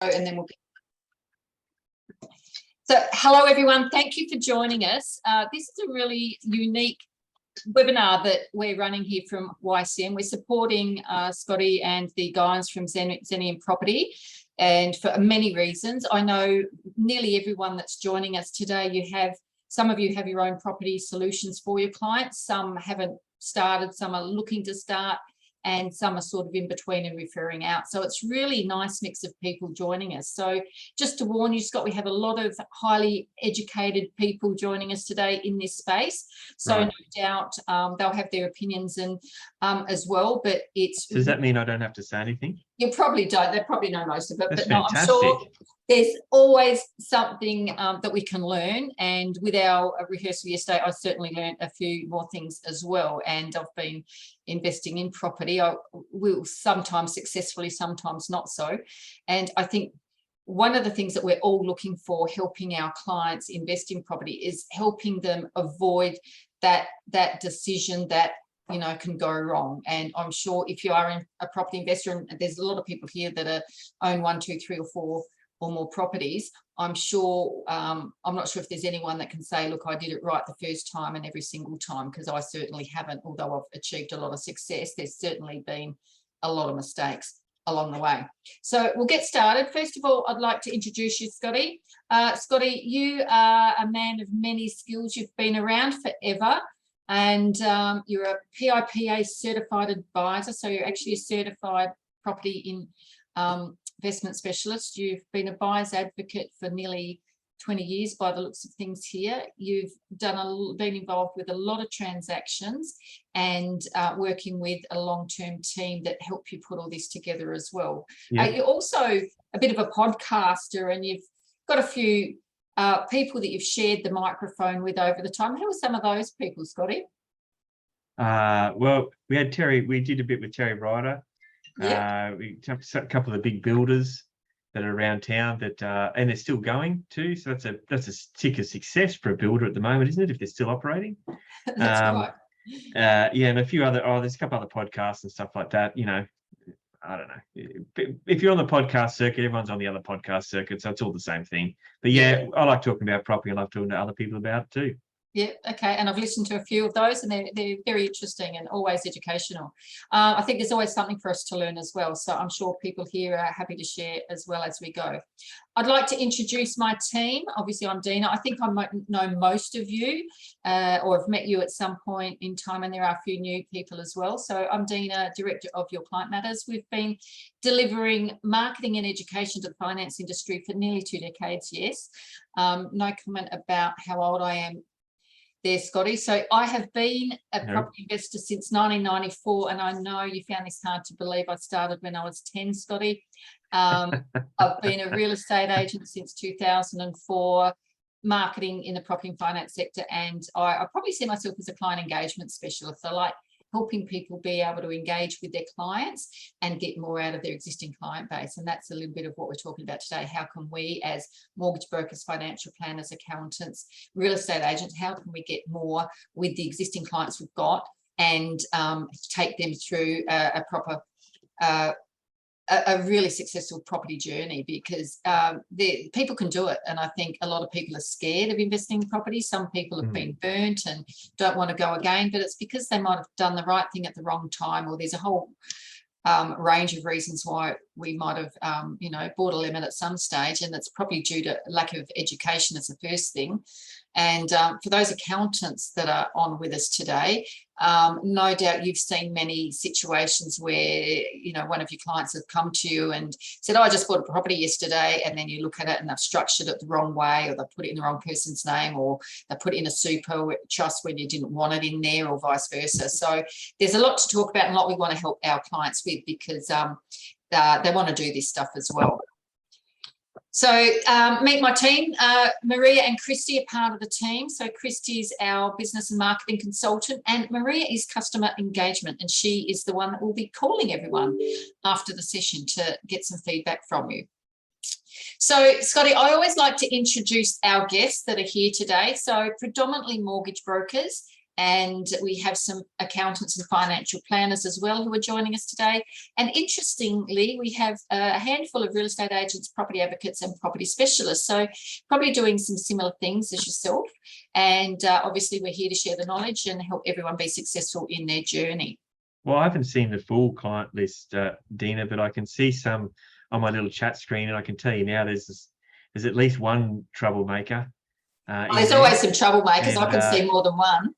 and then we'll be. So hello everyone, thank you for joining us. This is a really unique webinar that we're running here from YCM. We're supporting Scotty and the guys from Xenium Property, and for many reasons. I know nearly everyone that's joining us today, some of you have your own property solutions for your clients, some haven't started, some are looking to start, and some are sort of in between and referring out. So it's really nice mix of people joining us. So just to warn you, Scott, we have a lot of highly educated people joining us today in this space. So right. No doubt they'll have their opinions and as well, but it's... Does that mean I don't have to say anything? You probably don't. They probably know most of it. That's but no, fantastic. I'm sure there's always something that we can learn. And with our rehearsal yesterday, I certainly learned a few more things as well. And I've been investing in property. I will sometimes successfully, sometimes not so. And I think one of the things that we're all looking for, helping our clients invest in property, is helping them avoid that decision that can go wrong. And I'm sure if you are a property investor, and there's a lot of people here that own 1, 2, 3 or 4 or more properties, I'm sure I'm not sure if there's anyone that can say, look, I did it right the first time and every single time, because I certainly haven't. Although I've achieved a lot of success, there's certainly been a lot of mistakes along the way. So we'll get started. First of all, I'd like to introduce you, Scotty. Scotty, you are a man of many skills. You've been around forever. And you're a PIPA certified advisor, so you're actually a certified property investment specialist. You've been a buyer's advocate for nearly 20 years by the looks of things here. You've been involved with a lot of transactions and working with a long-term team that help you put all this together as well. Yeah. You're also a bit of a podcaster, and you've got a few people that you've shared the microphone with over the time. Who are some of those people, Scotty? Well, we did a bit with Terry Ryder. Yeah. We jumped a couple of the big builders that are around town that and they're still going too. So that's a tick of success for a builder at the moment, isn't it? If they're still operating. That's right. Yeah, and a few other there's a couple other podcasts and stuff like that, I don't know. If you're on the podcast circuit, everyone's on the other podcast circuit, so it's all the same thing. But yeah, I like talking about property. I love talking to other people about it too. Yeah, okay. And I've listened to a few of those, and they're very interesting and always educational. I think there's always something for us to learn as well. So I'm sure people here are happy to share as well as we go. I'd like to introduce my team. Obviously, I'm Deena. I think I might know most of you or have met you at some point in time, and there are a few new people as well. So I'm Deena, Director of Your Client Matters. We've been delivering marketing and education to the finance industry for nearly 2 decades, yes. No comment about how old I am there, Scotty. So I have been a property investor since 1994, and I know you found this hard to believe. I started when I was 10, Scotty. I've been a real estate agent since 2004, marketing in the property and finance sector, and I probably see myself as a client engagement specialist. I like helping people be able to engage with their clients and get more out of their existing client base. And that's a little bit of what we're talking about today. How can we, as mortgage brokers, financial planners, accountants, real estate agents, how can we get more with the existing clients we've got and take them through a proper a really successful property journey, because people can do it. And I think a lot of people are scared of investing in property. Some people have been burnt and don't want to go again, but it's because they might have done the right thing at the wrong time, or there's a whole range of reasons why we might have, bought a lemon at some stage, and it's probably due to lack of education as the first thing. And for those accountants that are on with us today, no doubt you've seen many situations where, one of your clients has come to you and said, I just bought a property yesterday, and then you look at it and they've structured it the wrong way, or they put it in the wrong person's name, or they put it in a super trust when you didn't want it in there, or vice versa. So there's a lot to talk about and a lot we want to help our clients with, because they want to do this stuff as well. So meet my team. Maria and Christy are part of the team. So Christy is our business and marketing consultant, and Maria is customer engagement, and she is the one that will be calling everyone after the session to get some feedback from you. So Scotty, I always like to introduce our guests that are here today. So predominantly mortgage brokers And we have some accountants and financial planners as well who are joining us today. And interestingly, we have a handful of real estate agents, property advocates and property specialists. So probably doing some similar things as yourself. And obviously we're here to share the knowledge and help everyone be successful in their journey. Well, I haven't seen the full client list, Deena, but I can see some on my little chat screen, and I can tell you now there's at least one troublemaker. There's always some troublemakers. I can see more than one.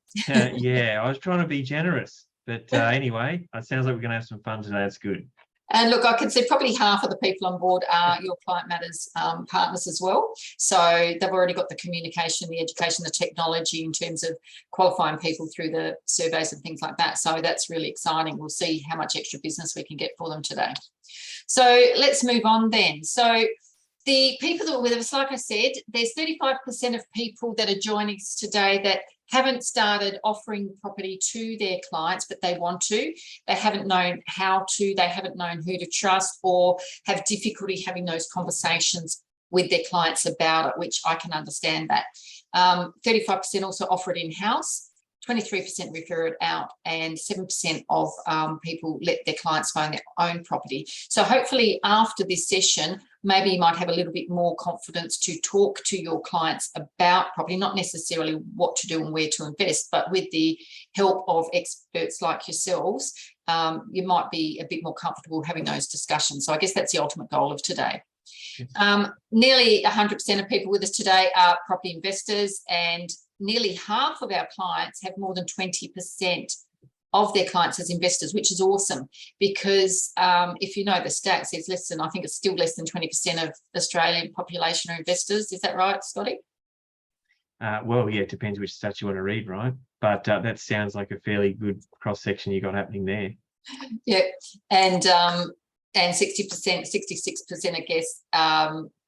Yeah, I was trying to be generous, but anyway, it sounds like we're going to have some fun today. That's good. And look, I can see probably half of the people on board are your Client Matters partners as well. So they've already got the communication, the education, the technology in terms of qualifying people through the surveys and things like that. So that's really exciting. We'll see how much extra business we can get for them today. So let's move on then. So the people that were with us, like I said, there's 35% of people that are joining us today that haven't started offering property to their clients, but they want to. They haven't known how to, they haven't known who to trust, or have difficulty having those conversations with their clients about it, which I can understand that. 35% also offer it in-house. 23% refer it out, and 7% of people let their clients find their own property. So hopefully after this session, maybe you might have a little bit more confidence to talk to your clients about property, not necessarily what to do and where to invest, but with the help of experts like yourselves, you might be a bit more comfortable having those discussions. So I guess that's the ultimate goal of today. Nearly 100% of people with us today are property investors, and nearly half of our clients have more than 20% of their clients as investors, which is awesome, because if you know the stats, it's less than, I think it's still less than 20% of Australian population are investors. Is that right, Scotty? Well, yeah, it depends which stats you want to read, right? But that sounds like a fairly good cross-section you got happening there. Yeah, and 60%, 66%, I guess,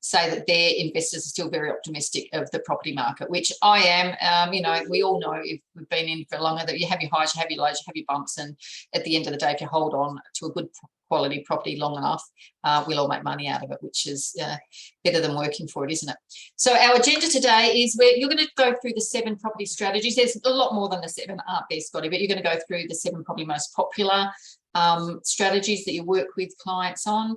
say that their investors are still very optimistic of the property market, which I am. You know, we all know, if we've been in for longer, that you have your highs, you have your lows, you have your bumps, and at the end of the day, if you hold on to a good quality property long enough, we'll all make money out of it, which is better than working for it, isn't it? So our agenda today is you're going to go through the 7 property strategies. There's a lot more than the 7, aren't there, Scotty? But you're going to go through the 7 probably most popular strategies that you work with clients on.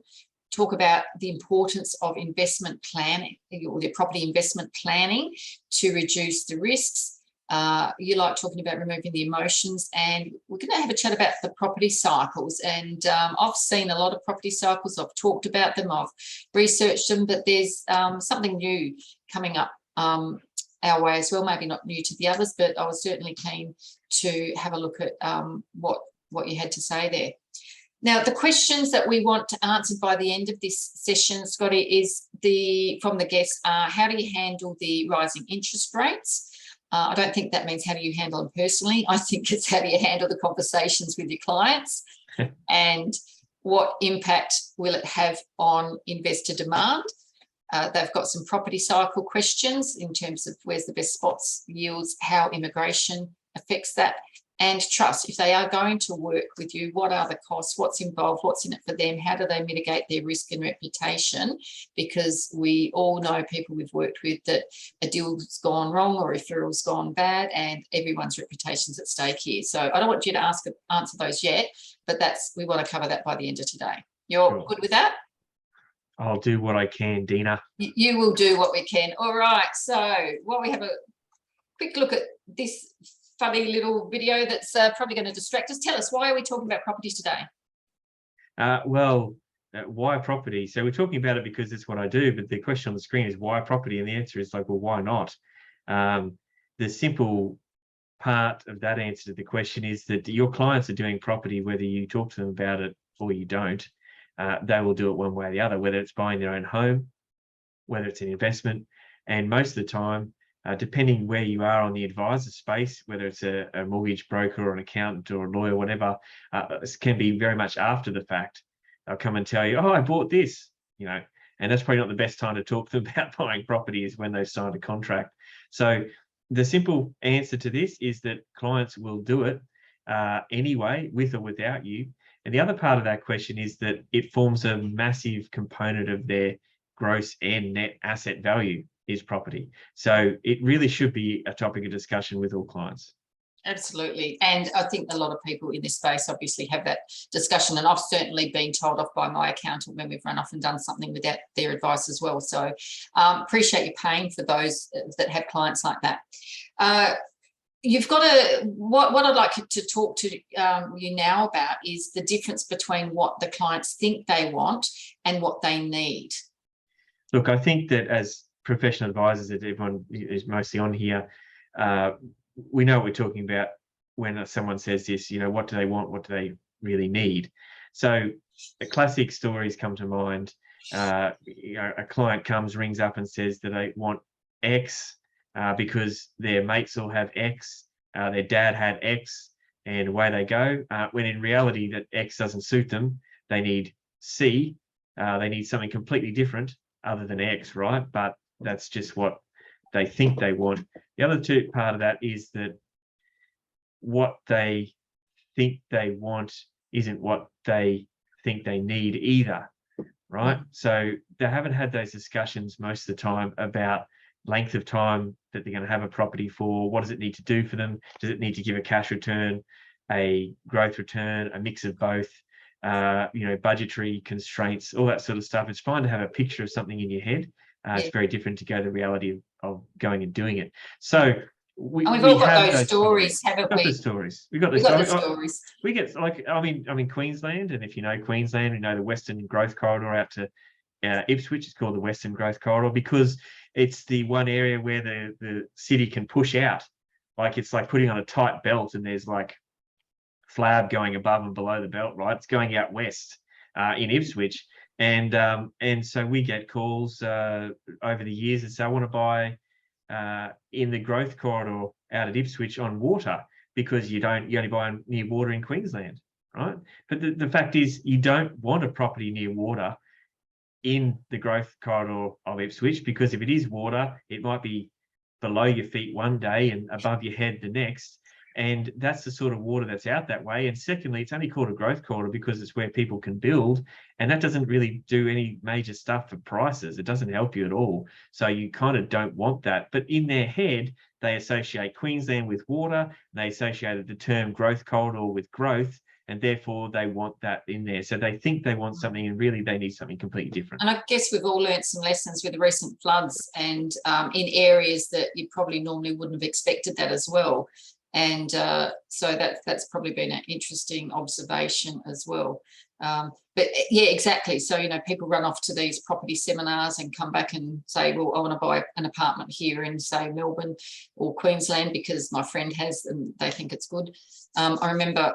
Talk about the importance of investment planning, or their property investment planning, to reduce the risks. You like talking about removing the emotions, and we're going to have a chat about the property cycles. And I've seen a lot of property cycles. I've talked about them. I've researched them, but there's something new coming up our way as well. Maybe not new to the others, but I was certainly keen to have a look at what you had to say there. Now, the questions that we want to answer by the end of this session, Scotty, is from the guests are: how do you handle the rising interest rates? I don't think that means how do you handle them personally. I think it's how do you handle the conversations with your clients, and what impact will it have on investor demand? They've got some property cycle questions in terms of where's the best spots, yields, how immigration affects that, and trust. If they are going to work with you, what are the costs, what's involved, what's in it for them, how do they mitigate their risk and reputation? Because we all know people we've worked with that a deal's gone wrong or a referral's gone bad, and everyone's reputation's at stake here. So I don't want you to answer those yet, but we want to cover that by the end of today. You're good with that? I'll do what I can, Deena. You will do what we can. All right. So while we have a quick look at this funny little video that's probably going to distract us, tell us, why are we talking about properties today? Why property? So we're talking about it because it's what I do, but the question on the screen is why property, and the answer is like, well, why not? The simple part of that answer to the question is that your clients are doing property, whether you talk to them about it or you don't. They will do it one way or the other, whether it's buying their own home, whether it's an investment, and most of the time, depending where you are on the advisor space, whether it's a mortgage broker or an accountant or a lawyer, whatever, this can be very much after the fact. They'll come and tell you, oh, I bought this, you know, and that's probably not the best time to talk to them about buying property, is when they've signed a contract. So the simple answer to this is that clients will do it anyway, with or without you. And the other part of that question is that it forms a massive component of their gross and net asset value is property. So it really should be a topic of discussion with all clients. Absolutely. And I think a lot of people in this space obviously have that discussion. And I've certainly been told off by my accountant when we've run off and done something without their advice as well. So appreciate you paying for those that have clients like that. You've got what I'd like to talk to you now about is the difference between what the clients think they want and what they need. Look, I think that as professional advisors, that everyone is mostly on here, we know what we're talking about when someone says this, you know, what do they want? What do they really need? So the classic stories come to mind. You know, a client comes, rings up and says that they want X because their mates all have X, their dad had X, and away they go. When in reality that X doesn't suit them, they need C. They need something completely different other than X, right? But that's just what they think they want. The other part of that is that what they think they want isn't what they think they need either, right? So they haven't had those discussions most of the time about length of time that they're going to have a property for. What does it need to do for them? Does it need to give a cash return, a growth return, a mix of both? You know, budgetary constraints, all that sort of stuff. It's fine to have a picture of something in your head. It's very different to go to the reality of going and doing it. So we've all got those stories, haven't we? The stories. We've got the stories. We get, like, I mean, Queensland, and if you know Queensland, you know the Western Growth Corridor out to Ipswich is called the Western Growth Corridor because it's the one area where the city can push out. Like, it's like putting on a tight belt, and there's like flab going above and below the belt, right? It's going out west in Ipswich. And so we get calls over the years that say, I want to buy in the growth corridor out at Ipswich on water, because you only buy near water in Queensland, right? But the fact is, you don't want a property near water in the growth corridor of Ipswich, because if it is water, it might be below your feet one day and above your head the next. And that's the sort of water that's out that way. And secondly, it's only called a growth corridor because it's where people can build, and that doesn't really do any major stuff for prices. It doesn't help you at all. So you kind of don't want that. But in their head, they associate Queensland with water, they associated the term growth corridor with growth, and therefore they want that in there. So they think they want something, and really they need something completely different. And I guess we've all learned some lessons with the recent floods, and in areas that you probably normally wouldn't have expected that as well. And so that's probably been an interesting observation as well. But yeah, exactly. So, you know, people run off to these property seminars and come back and say, well, I want to buy an apartment here in, say, Melbourne or Queensland because my friend has, and they think it's good. I remember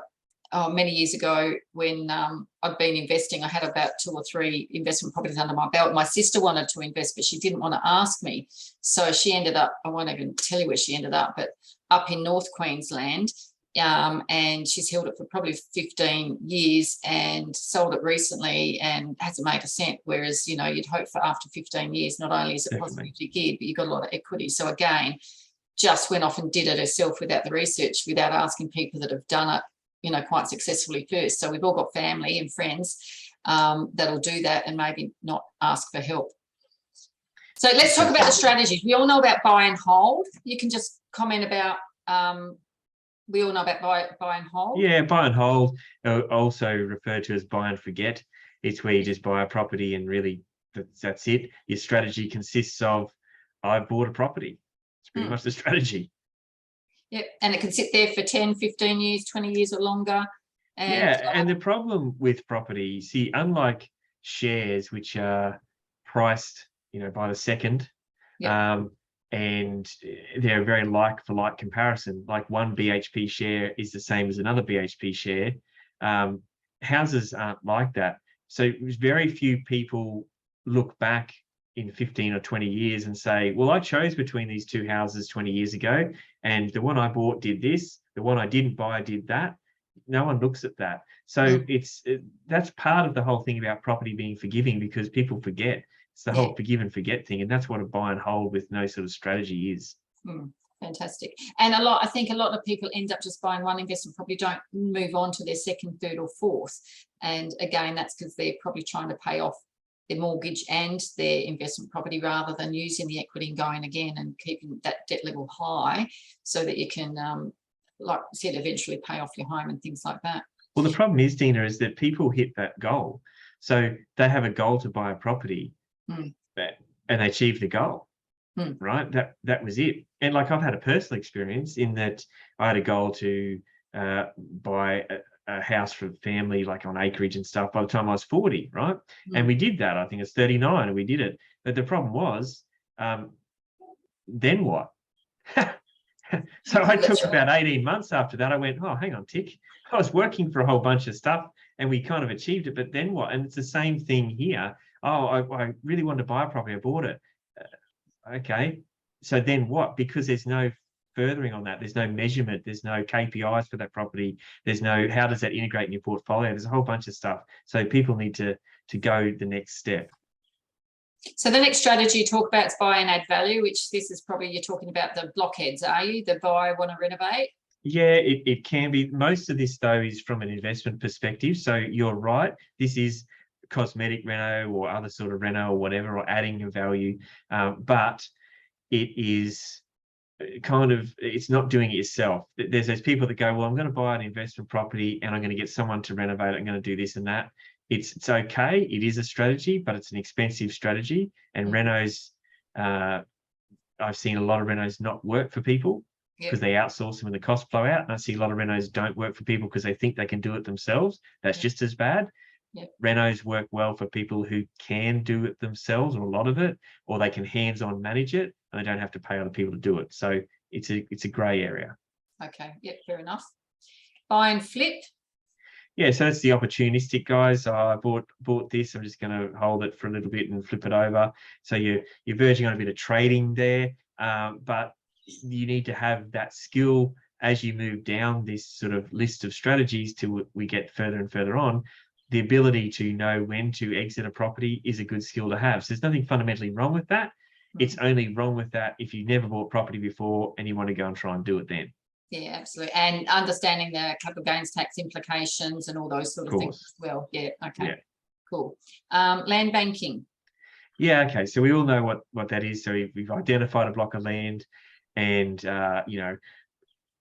many years ago when I'd been investing, I had about 2 or 3 investment properties under my belt. My sister wanted to invest, but she didn't want to ask me. So she ended up, I won't even tell you where she ended up, but up in North Queensland. And she's held it for probably 15 years and sold it recently and hasn't made a cent. Whereas, you know, you'd hope for after 15 years, not only is it positively geared, but you've got a lot of equity. So again, just went off and did it herself without the research, without asking people that have done it, you know, quite successfully first. So we've all got family and friends that'll do that and maybe not ask for help. So let's talk about the strategies. We all know about buy and hold. You can just comment about, we all know about buy and hold. Yeah, buy and hold, also referred to as buy and forget. It's where you just buy a property and really that's it. Your strategy consists of, I've bought a property. It's pretty much the strategy. Yeah, and it can sit there for 10, 15 years, 20 years or longer. And the problem with property, see, unlike shares, which are priced, you know, by the second, and they're very like for like comparison, like one BHP share is the same as another BHP share. Houses aren't like that. So very few people look back in 15 or 20 years and say, well, I chose between these 2 houses 20 years ago, and the one I bought did this, the one I didn't buy did that. No one looks at that. So that's part of the whole thing about property being forgiving, because people forget. It's the whole forgive and forget thing, and that's what a buy and hold with no sort of strategy is. Fantastic. And I think a lot of people end up just buying one investment, probably don't move on to their second, third or fourth. And again, that's because they're probably trying to pay off their mortgage and their investment property rather than using the equity and going again and keeping that debt level high so that you can like I said, eventually pay off your home and things like that. Well, the problem is, Deena, is that people hit that goal. So they have a goal to buy a property, and they achieve the goal, right? That was it. And like, I've had a personal experience in that I had a goal to buy a house for family, like on acreage and stuff, by the time I was 40, right? And we did that. I think it's 39, and we did it. But the problem was, then what? So I took about 18 months after that. I went, oh, hang on, tick. I was working for a whole bunch of stuff and we kind of achieved it, but then what? And it's the same thing here. Oh, I really wanted to buy a property. I bought it. Okay. So then what? Because there's no furthering on that. There's no measurement. There's no KPIs for that property. There's no, how does that integrate in your portfolio? There's a whole bunch of stuff. So people need to go the next step. So the next strategy you talk about is buy and add value, which this is probably, you're talking about the blockheads, are you? The buy, want to renovate? Yeah, it can be. Most of this, though, is from an investment perspective. So you're right. This is cosmetic reno or other sort of reno or whatever, or adding a value. But it is kind of, it's not doing it yourself. There's those people that go, well, I'm going to buy an investment property and I'm going to get someone to renovate it. I'm going to do this and that. It's okay. It is a strategy, but it's an expensive strategy. And renos, I've seen a lot of renos not work for people because they outsource them and the costs blow out. And I see a lot of renos don't work for people because they think they can do it themselves. That's just as bad. Renos work well for people who can do it themselves, or a lot of it, or they can hands-on manage it and they don't have to pay other people to do it. So it's a grey area. Okay, fair enough. Buy and flip. Yeah, so that's the opportunistic guys. I bought this. I'm just going to hold it for a little bit and flip it over. So you're verging on a bit of trading there, but you need to have that skill as you move down this sort of list of strategies till we get further and further on. The ability to know when to exit a property is a good skill to have. So there's nothing fundamentally wrong with that. It's only wrong with that if you've never bought property before and you want to go and try and do it then. Yeah, absolutely. And understanding the capital gains tax implications and all those sort of things as well. Yeah, okay, cool. Land banking. Yeah, okay. So we all know what that is. So we've identified a block of land, and you know,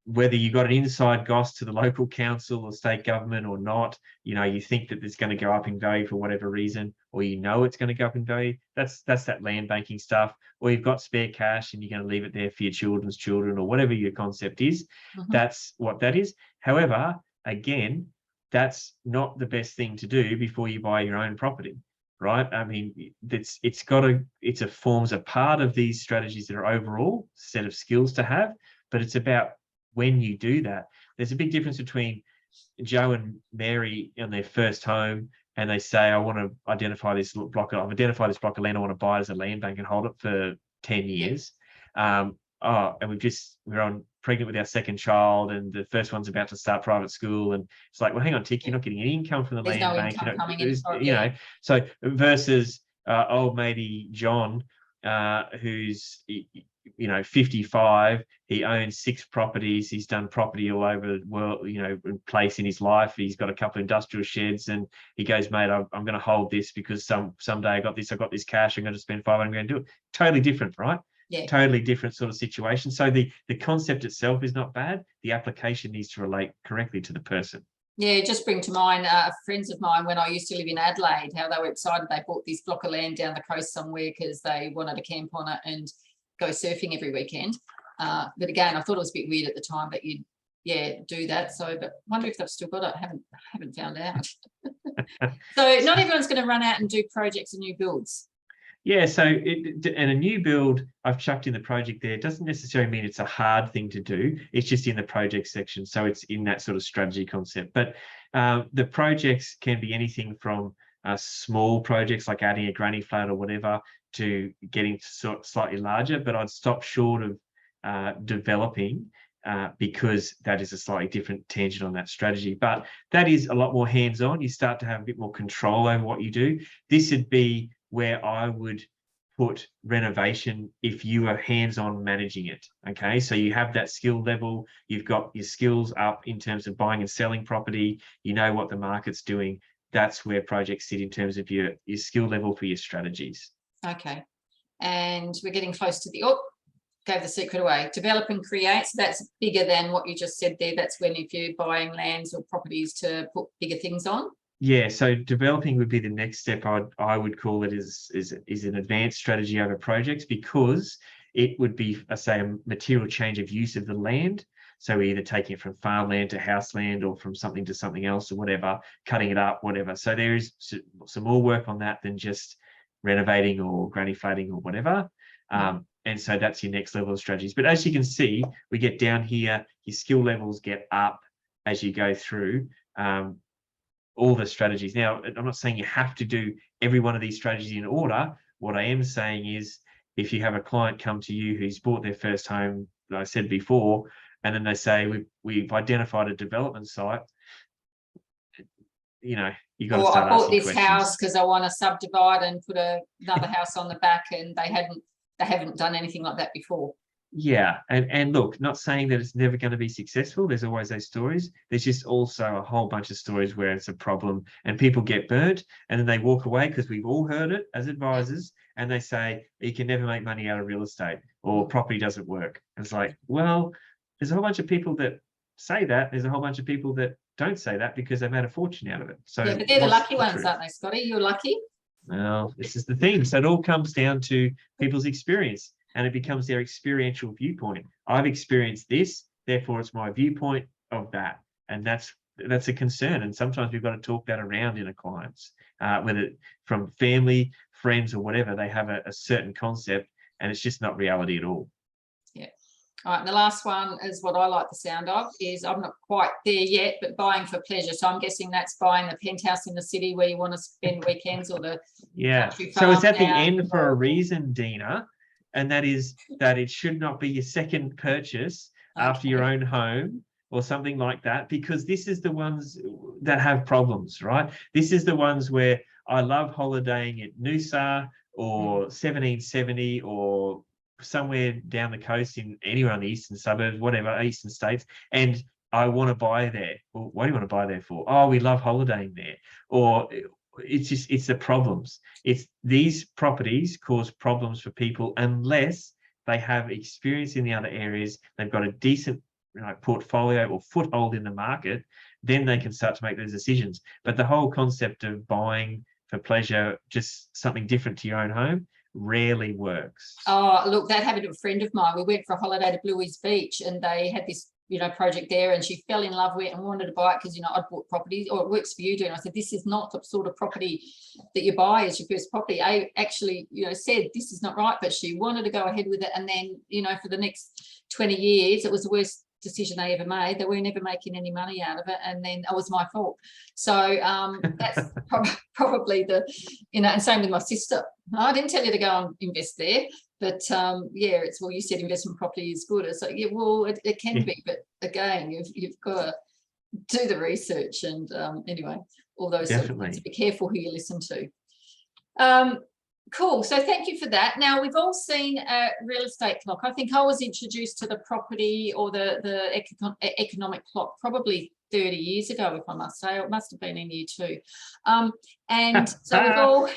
whether you got an inside goss to the local council or state government or not, you know, you think that it's going to go up in value for whatever reason, or you know it's going to go up in value. That's that land banking stuff. Or you've got spare cash and you're going to leave it there for your children's children or whatever your concept is. That's what that is. However, again, that's not the best thing to do before you buy your own property, right? I mean, it forms a part of these strategies that are overall set of skills to have, but it's about when you do that. There's a big difference between Joe and Mary in their first home and they say, I want to identify this block. I've identified this block of land. I want to buy it as a land bank and hold it for 10 years. And we're pregnant with our second child and the first one's about to start private school. And it's like, well, hang on, tick, you're not getting any income from the land bank. So versus old matey John, who's 55, he owns 6 properties, he's done property all over the world, place in his life. He's got a couple of industrial sheds and he goes, mate, I'm going to hold this because someday I got this cash, I'm going to spend 500 grand, do it. Totally different, right? Totally different sort of situation. So the concept itself is not bad. The application needs to relate correctly to the person. Yeah, just bring to mind friends of mine when I used to live in Adelaide, how they were excited they bought this block of land down the coast somewhere because they wanted to camp on it and go surfing every weekend. But again, I thought it was a bit weird at the time that you'd do that. So, but wonder if they've still got it. I haven't found out. So not everyone's going to run out and do projects and new builds. Yeah, so and a new build, I've chucked in the project there. It doesn't necessarily mean it's a hard thing to do. It's just in the project section. So it's in that sort of strategy concept. But the projects can be anything from small projects like adding a granny flat or whatever to getting slightly larger. But I'd stop short of developing because that is a slightly different tangent on that strategy. But that is a lot more hands-on. You start to have a bit more control over what you do. This would be where I would put renovation if you are hands-on managing it. Okay, so you have that skill level, you've got your skills up in terms of buying and selling property, you know what the market's doing. That's where projects sit in terms of your skill level for your strategies. Okay, and we're getting close to the gave the secret away. Develop and create. So that's bigger than what you just said there. That's when if you're buying lands or properties to put bigger things on. Yeah, so developing would be the next step. I would call it is an advanced strategy over projects, because it would be, say, a material change of use of the land. So either taking it from farmland to house land, or from something to something else, or whatever, cutting it up, whatever. So there is some more work on that than just renovating or granny flatting or whatever. And so that's your next level of strategies. But as you can see, we get down here, your skill levels get up as you go through all the strategies. Now, I'm not saying you have to do every one of these strategies in order. What I am saying is, if you have a client come to you who's bought their first home, like I said before, and then they say, we've identified a development site, you know, you've got to start asking questions. I bought this house because I want to subdivide and put another house on the back, and they haven't done anything like that before. Yeah, and look, not saying that it's never going to be successful. There's always those stories. There's just also a whole bunch of stories where it's a problem and people get burnt, and then they walk away, because we've all heard it as advisors, and they say, you can never make money out of real estate, or property doesn't work. And it's like, well, there's a whole bunch of people that say that. There's a whole bunch of people that don't say that because they've made a fortune out of it. So yeah, but they're the lucky ones, aren't they, Scotty? You're lucky. Well, this is the thing. So it all comes down to people's experience, and it becomes their experiential viewpoint. I've experienced this, therefore it's my viewpoint of that. And that's a concern. And sometimes we've got to talk that around in a client's, whether from family, friends, or whatever. They have a certain concept, and it's just not reality at all. Yeah. All right, and the last one is what I like the sound of, is I'm not quite there yet, but buying for pleasure. So I'm guessing that's buying the penthouse in the city where you want to spend weekends, or the country farm. So it's at the end for a reason, Deena, and that is that it should not be your second purchase after your own home or something like that, because this is the ones that have problems, right? This is the ones where I love holidaying at Noosa or 1770 or somewhere down the coast, in anywhere on the eastern suburbs, whatever, eastern states, and I want to buy there. Well, what do you want to buy there for? Oh, we love holidaying there. Or it's the problems. It's these properties cause problems for people unless they have experience in the other areas, they've got a decent portfolio or foothold in the market, then they can start to make those decisions. But the whole concept of buying for pleasure, just something different to your own home, rarely works. Oh, look, that happened to a friend of mine. We went for a holiday to Bluey's Beach, and they had this, project there, and she fell in love with it and wanted to buy it because, I'd bought properties, or it works for you, Deena. I said, this is not the sort of property that you buy as your first property. I actually, said this is not right, but she wanted to go ahead with it. And then, for the next 20 years, it was the worst decision they ever made. They were never making any money out of it, and then it was my fault. So that's probably and same with my sister. I didn't tell you to go and invest there, but it's, well, you said investment property is good. So yeah, well, it can be, but again, you've got to do the research, and anyway, all those sort of things. Be careful who you listen to. Cool. So thank you for that. Now, we've all seen a real estate clock. I think I was introduced to the property or the economic clock probably 30 years ago, if I must say. It must have been in year 2. And so we've all...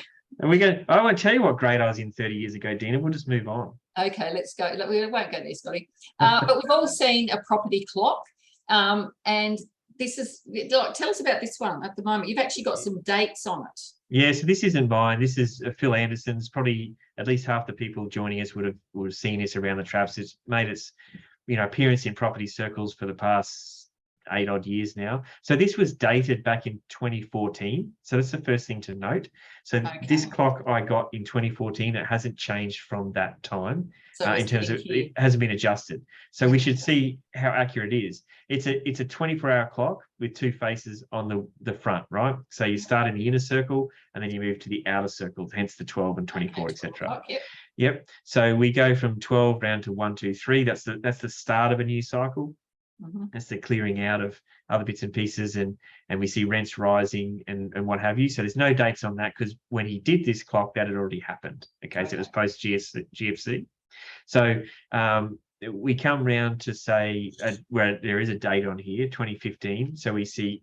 I won't tell you what grade I was in 30 years ago, Deena. We'll just move on. Okay, let's go. We won't go there, Scotty. But we've all seen a property clock. And this is... Tell us about this one at the moment. You've actually got some dates on it. Yeah, so this isn't mine. This is Phil Anderson's. Probably at least half the people joining us would have seen this around the traps. It's made its appearance in property circles for the past 8 odd years now. So this was dated back in 2014. So that's the first thing to note. So this clock I got in 2014. It hasn't changed from that time. So in terms of it hasn't been adjusted. So we should see how accurate it is. It's a 24-hour clock with 2 faces on the front, right? So you start in the inner circle and then you move to the outer circle, hence the 12 and 24, etc. Yep. So we go from 12 round to 1, 2, 3. That's the start of a new cycle. That's the clearing out of other bits and pieces, and we see rents rising and what have you. So there's no dates on that, because when he did this clock, that had already happened. Okay. So it was post GFC. So we come round to say where there is a date on here, 2015. So we see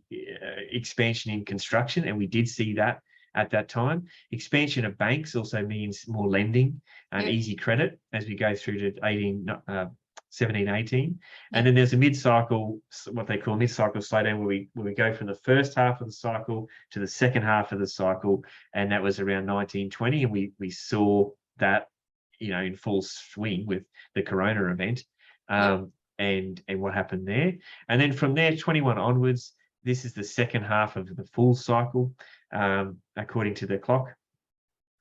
expansion in construction, and we did see that at that time. Expansion of banks also means more lending and easy credit as we go through to 17, 18. And then there's a mid-cycle, what they call mid-cycle slowdown, where we go from the first half of the cycle to the second half of the cycle, and that was around 1920, and we saw that, you know, in full swing with the Corona event, and what happened there. And then from there, 21 onwards, this is the second half of the full cycle, according to the clock.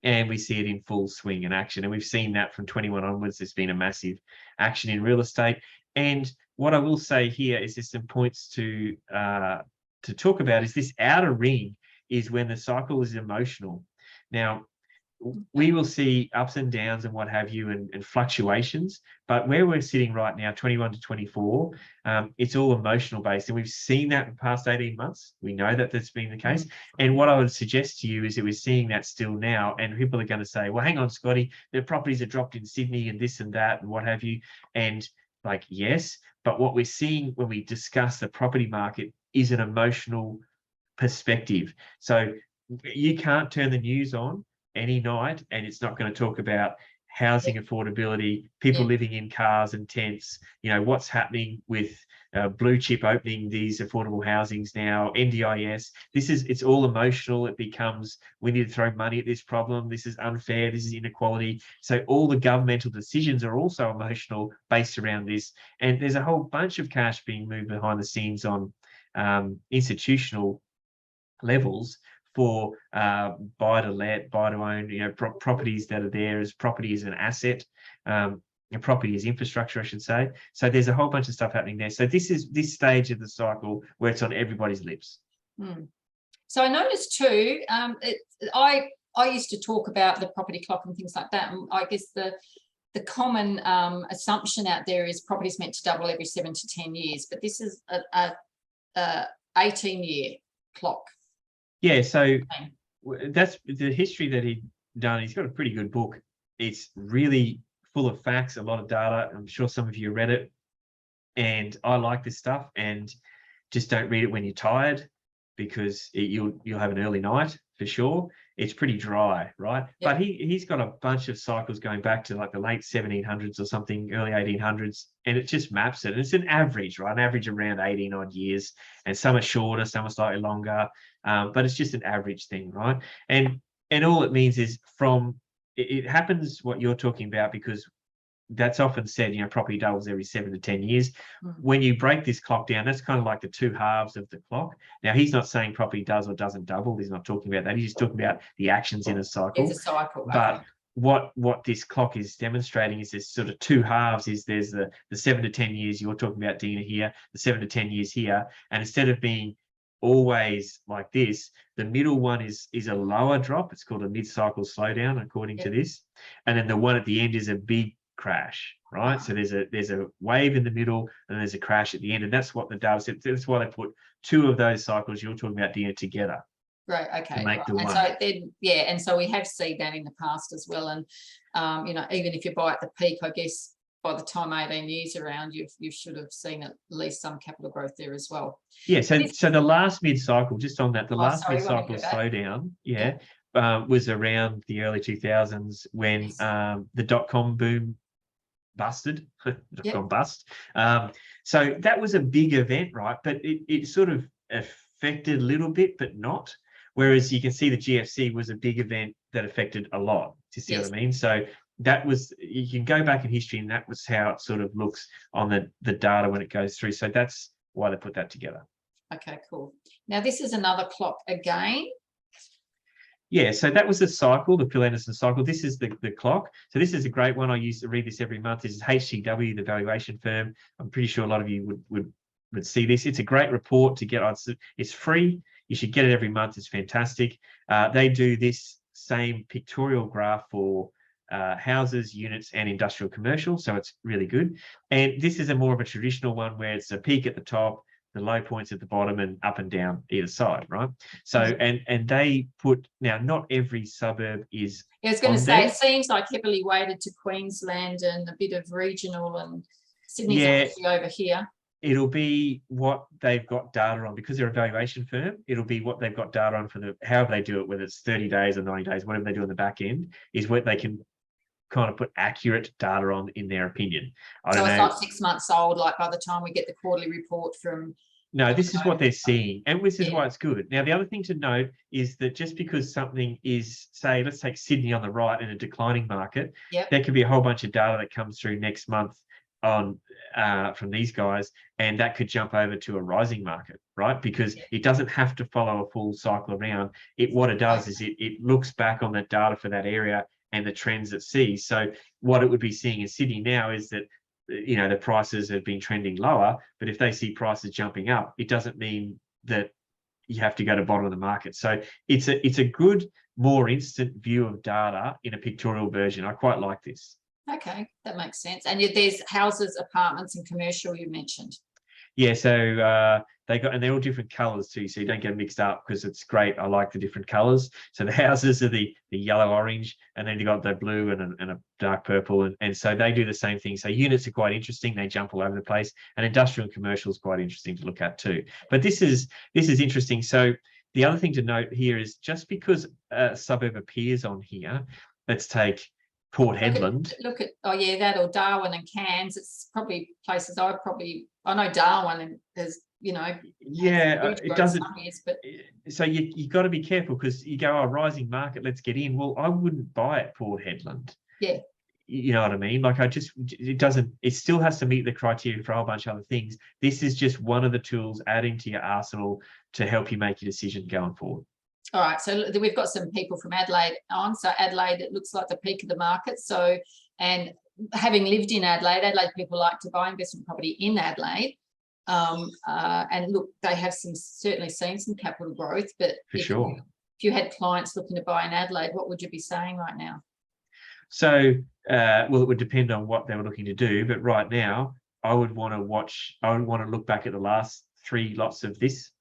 And we see it in full swing and action. And we've seen that from 21 onwards. There's been a massive action in real estate. And what I will say here is there's some points to talk about is this outer ring is when the cycle is emotional. Now, we will see ups and downs and what have you, and fluctuations, but where we're sitting right now, 21 to 24, it's all emotional based, and we've seen that in the past 18 months. We know that that's been the case. And what I would suggest to you is that we're seeing that still now, and people are going to say, well, hang on, Scotty, the properties are dropped in Sydney and this and that and what have you. And like, yes, but what we're seeing when we discuss the property market is an emotional perspective. So you can't turn the news on any night and it's not going to talk about housing affordability, people living in cars and tents, you know, what's happening with blue chip opening these affordable housings now, NDIS. It's all emotional. It becomes, we need to throw money at this problem. This is unfair. This is inequality. So all the governmental decisions are also emotional based around this. And there's a whole bunch of cash being moved behind the scenes on institutional levels for buy to let, buy to own, you know, properties that are there as property as an asset, and property as infrastructure, I should say. So there's a whole bunch of stuff happening there. So this is this stage of the cycle where it's on everybody's lips. So I noticed too, I used to talk about the property clock and things like that. And I guess the common assumption out there is property's meant to double every 7 to 10 years, but this is a 18-year clock. Yeah, so that's the history that he'd done. He's got a pretty good book. It's really full of facts, a lot of data. I'm sure some of you read it. And I like this stuff. And just don't read it when you're tired, because you'll have an early night for sure. It's pretty dry, right? But he's got a bunch of cycles going back to like the late 1700s or something, early 1800s, and it just maps it. And it's an average, right? An average around 18 odd years, and some are shorter, some are slightly longer, but it's just an average thing, right? And all it means is it happens what you're talking about, because that's often said, you know, property doubles every 7 to 10 years. When you break this clock down, that's kind of like the two halves of the clock. Now, he's not saying property does or doesn't double. He's not talking about that. He's just talking about the actions in a cycle. It's a cycle. But what this clock is demonstrating is there's sort of two halves. There's the 7 to 10 years you're talking about, Deena, here, the 7 to 10 years here. And instead of being always like this, the middle one is a lower drop. It's called a mid-cycle slowdown, according to this. And then the one at the end is a big crash, right? So there's a wave in the middle and there's a crash at the end, and that's what the data said. That's why they put two of those cycles you're talking about, Deena, together. Right. Okay. Make the one. So then, and so we have seen that in the past as well. And you know, even if you buy at the peak, I guess by the time 18 years around, you should have seen at least some capital growth there as well. Yeah. So the last mid-cycle, just on that, last mid-cycle slowdown, was around the early 2000s when the dot-com boom busted, dot-com bust. So that was a big event, right? But it sort of affected a little bit, but not. Whereas you can see the GFC was a big event that affected a lot. Do you see what I mean? So that was, you can go back in history, and that was how it sort of looks on the data when it goes through. So that's why they put that together. Okay, cool. Now this is another clock again. Yeah, so that was the cycle, the Phil Anderson cycle. This is the clock. So this is a great one. I used to read this every month. This is HCW, the valuation firm. I'm pretty sure a lot of you would see this. It's a great report to get on. It's free. You should get it every month. It's fantastic. They do this same pictorial graph for houses, units, and industrial commercial. So it's really good. And this is a more of a traditional one where it's a peak at the top, the low points at the bottom, and up and down either side, right? So, and they put, now not every suburb is. I was going to say, it seems like heavily weighted to Queensland and a bit of regional, and Sydney's obviously over here. it'll be what they've got data on, because they're a valuation firm. It'll be what they've got data on for however they do it, whether it's 30 days or 90 days, whatever they do on the back end, is what they can kind of put accurate data on, in their opinion. I don't So it's know. not 6 months old, like by the time we get the quarterly report from. No, this is what they're seeing, and this is Yeah. why it's good. Now, the other thing to note is that just because something is, say, let's take Sydney on the right in a declining market, Yep. there could be a whole bunch of data that comes through next month on from these guys, and that could jump over to a rising market, right? Because it doesn't have to follow a full cycle around. What it does is it looks back on that data for that area and the trends it sees. So what it would be seeing in Sydney now is that, you know, the prices have been trending lower, but if they see prices jumping up, it doesn't mean that you have to go to bottom of the market. So it's a good, more instant view of data in a pictorial version. I quite like this. Okay, that makes sense. And there's houses, apartments, and commercial you mentioned. Yeah, so and they're all different colors too, so you don't get mixed up, because it's great. I like the different colors. So the houses are the yellow orange, and then you got the blue and a dark purple, and so they do the same thing. So units are quite interesting, they jump all over the place, and industrial and commercial is quite interesting to look at too. But this is interesting. So the other thing to note here is, just because a suburb appears on here, let's take Port Hedland. Look at oh yeah, that, or Darwin and Cairns. It's probably places I know Darwin, and there's, you know, yeah, it doesn't. Years, but so you got to be careful, because you go, oh, rising market, let's get in. Well, I wouldn't buy at Port Hedland. Yeah, you know what I mean? Like, it still has to meet the criteria for a whole bunch of other things. This is just one of the tools adding to your arsenal to help you make your decision going forward. All right, so we've got some people from Adelaide on. So Adelaide, it looks like the peak of the market. So, and having lived in Adelaide people like to buy investment property in Adelaide. And look, they have certainly seen some capital growth, but For sure. If you had clients looking to buy in Adelaide, what would you be saying right now? So, well, it would depend on what they were looking to do, but right now I would want to look back at the last 3 lots of this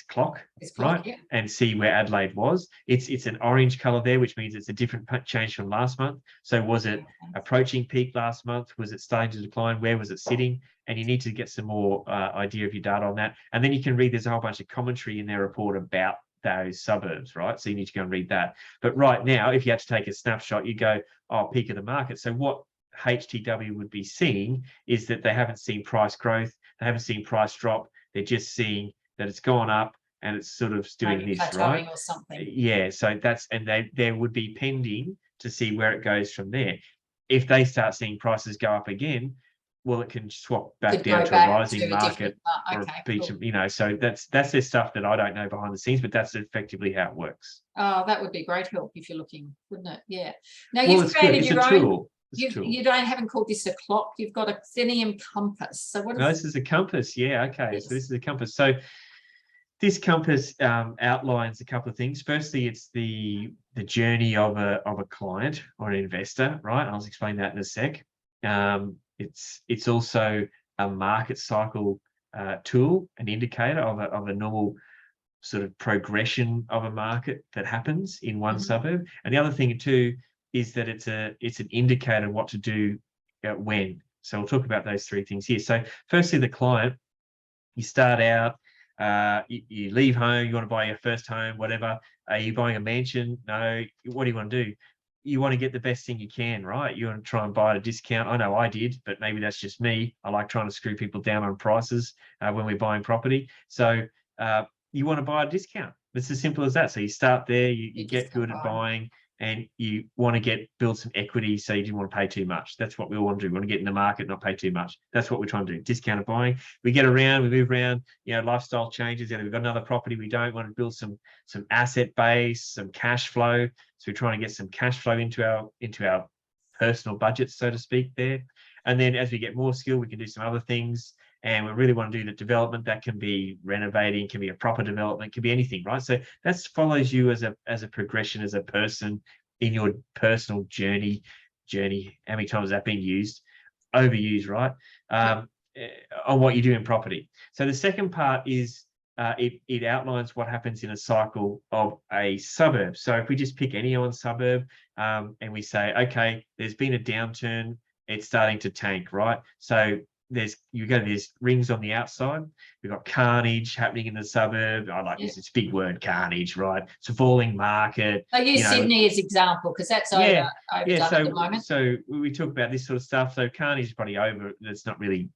clock, right? Yeah. And see where Adelaide was. It's an orange color there, which means it's a different change from last month. So was it approaching peak last month? Was it starting to decline? Where was it sitting? And you need to get some more idea of your data on that. And then you can read, there's a whole bunch of commentary in their report about those suburbs, right? So you need to go and read that. But right now, if you had to take a snapshot, you go, oh, peak of the market. So what HTW would be seeing is that they haven't seen price growth, they haven't seen price drop, they're just seeing that it's gone up and it's sort of doing maybe this, right? Or something. Yeah, so they would be pending to see where it goes from there. If they start seeing prices go up again, well, it can swap back down to a rising market or a beach, cool. You know, so that's the stuff that I don't know behind the scenes, but that's effectively how it works. Oh, that would be great help if you're looking, wouldn't it? Yeah. Now, well, you've created your own tool. You haven't called this a clock. You've got a Xenium compass. So what is this is a compass. Yeah, okay. Yes. So this is a compass. So this compass outlines a couple of things. Firstly, it's the journey of a client or an investor, right? I'll explain that in a sec. It's also a market cycle tool, an indicator of a normal sort of progression of a market that happens in one suburb. And the other thing too is that it's an indicator of what to do when. So we'll talk about those 3 things here. So firstly, the client, you start out, you leave home, you want to buy your first home, whatever. Are you buying a mansion? No. What do you want to do? You want to get the best thing you can, right? You want to try and buy at a discount. I know I did, but maybe that's just me. I like trying to screw people down on prices when we're buying property. So you want to buy a discount. It's as simple as that. So you start there, you get good at buying, and you want to build some equity, so you didn't want to pay too much. That's what we all want to do. We want to get in the market, not pay too much. That's what we're trying to do. Discounted buying. We get around, we move around, you know, lifestyle changes. We've got another property we don't want to build some asset base, some cash flow. So we're trying to get some cash flow into our personal budget, so to speak, there. And then as we get more skill, we can do some other things. And we really want to do the development. That can be renovating, can be a proper development, can be anything, right? So that follows you as a progression as a person in your personal journey. How many times has that been used? Overused, right? On what you do in property. So the second part is it outlines what happens in a cycle of a suburb. So if we just pick any one suburb and we say, okay, there's been a downturn, it's starting to tank, right? So you go to these rings on the outside. We've got carnage happening in the suburb. I like this. It's a big word, carnage, right? It's a falling market. I use Sydney as example because that's overdone at the moment. So we talk about this sort of stuff. So carnage is probably over. That's not really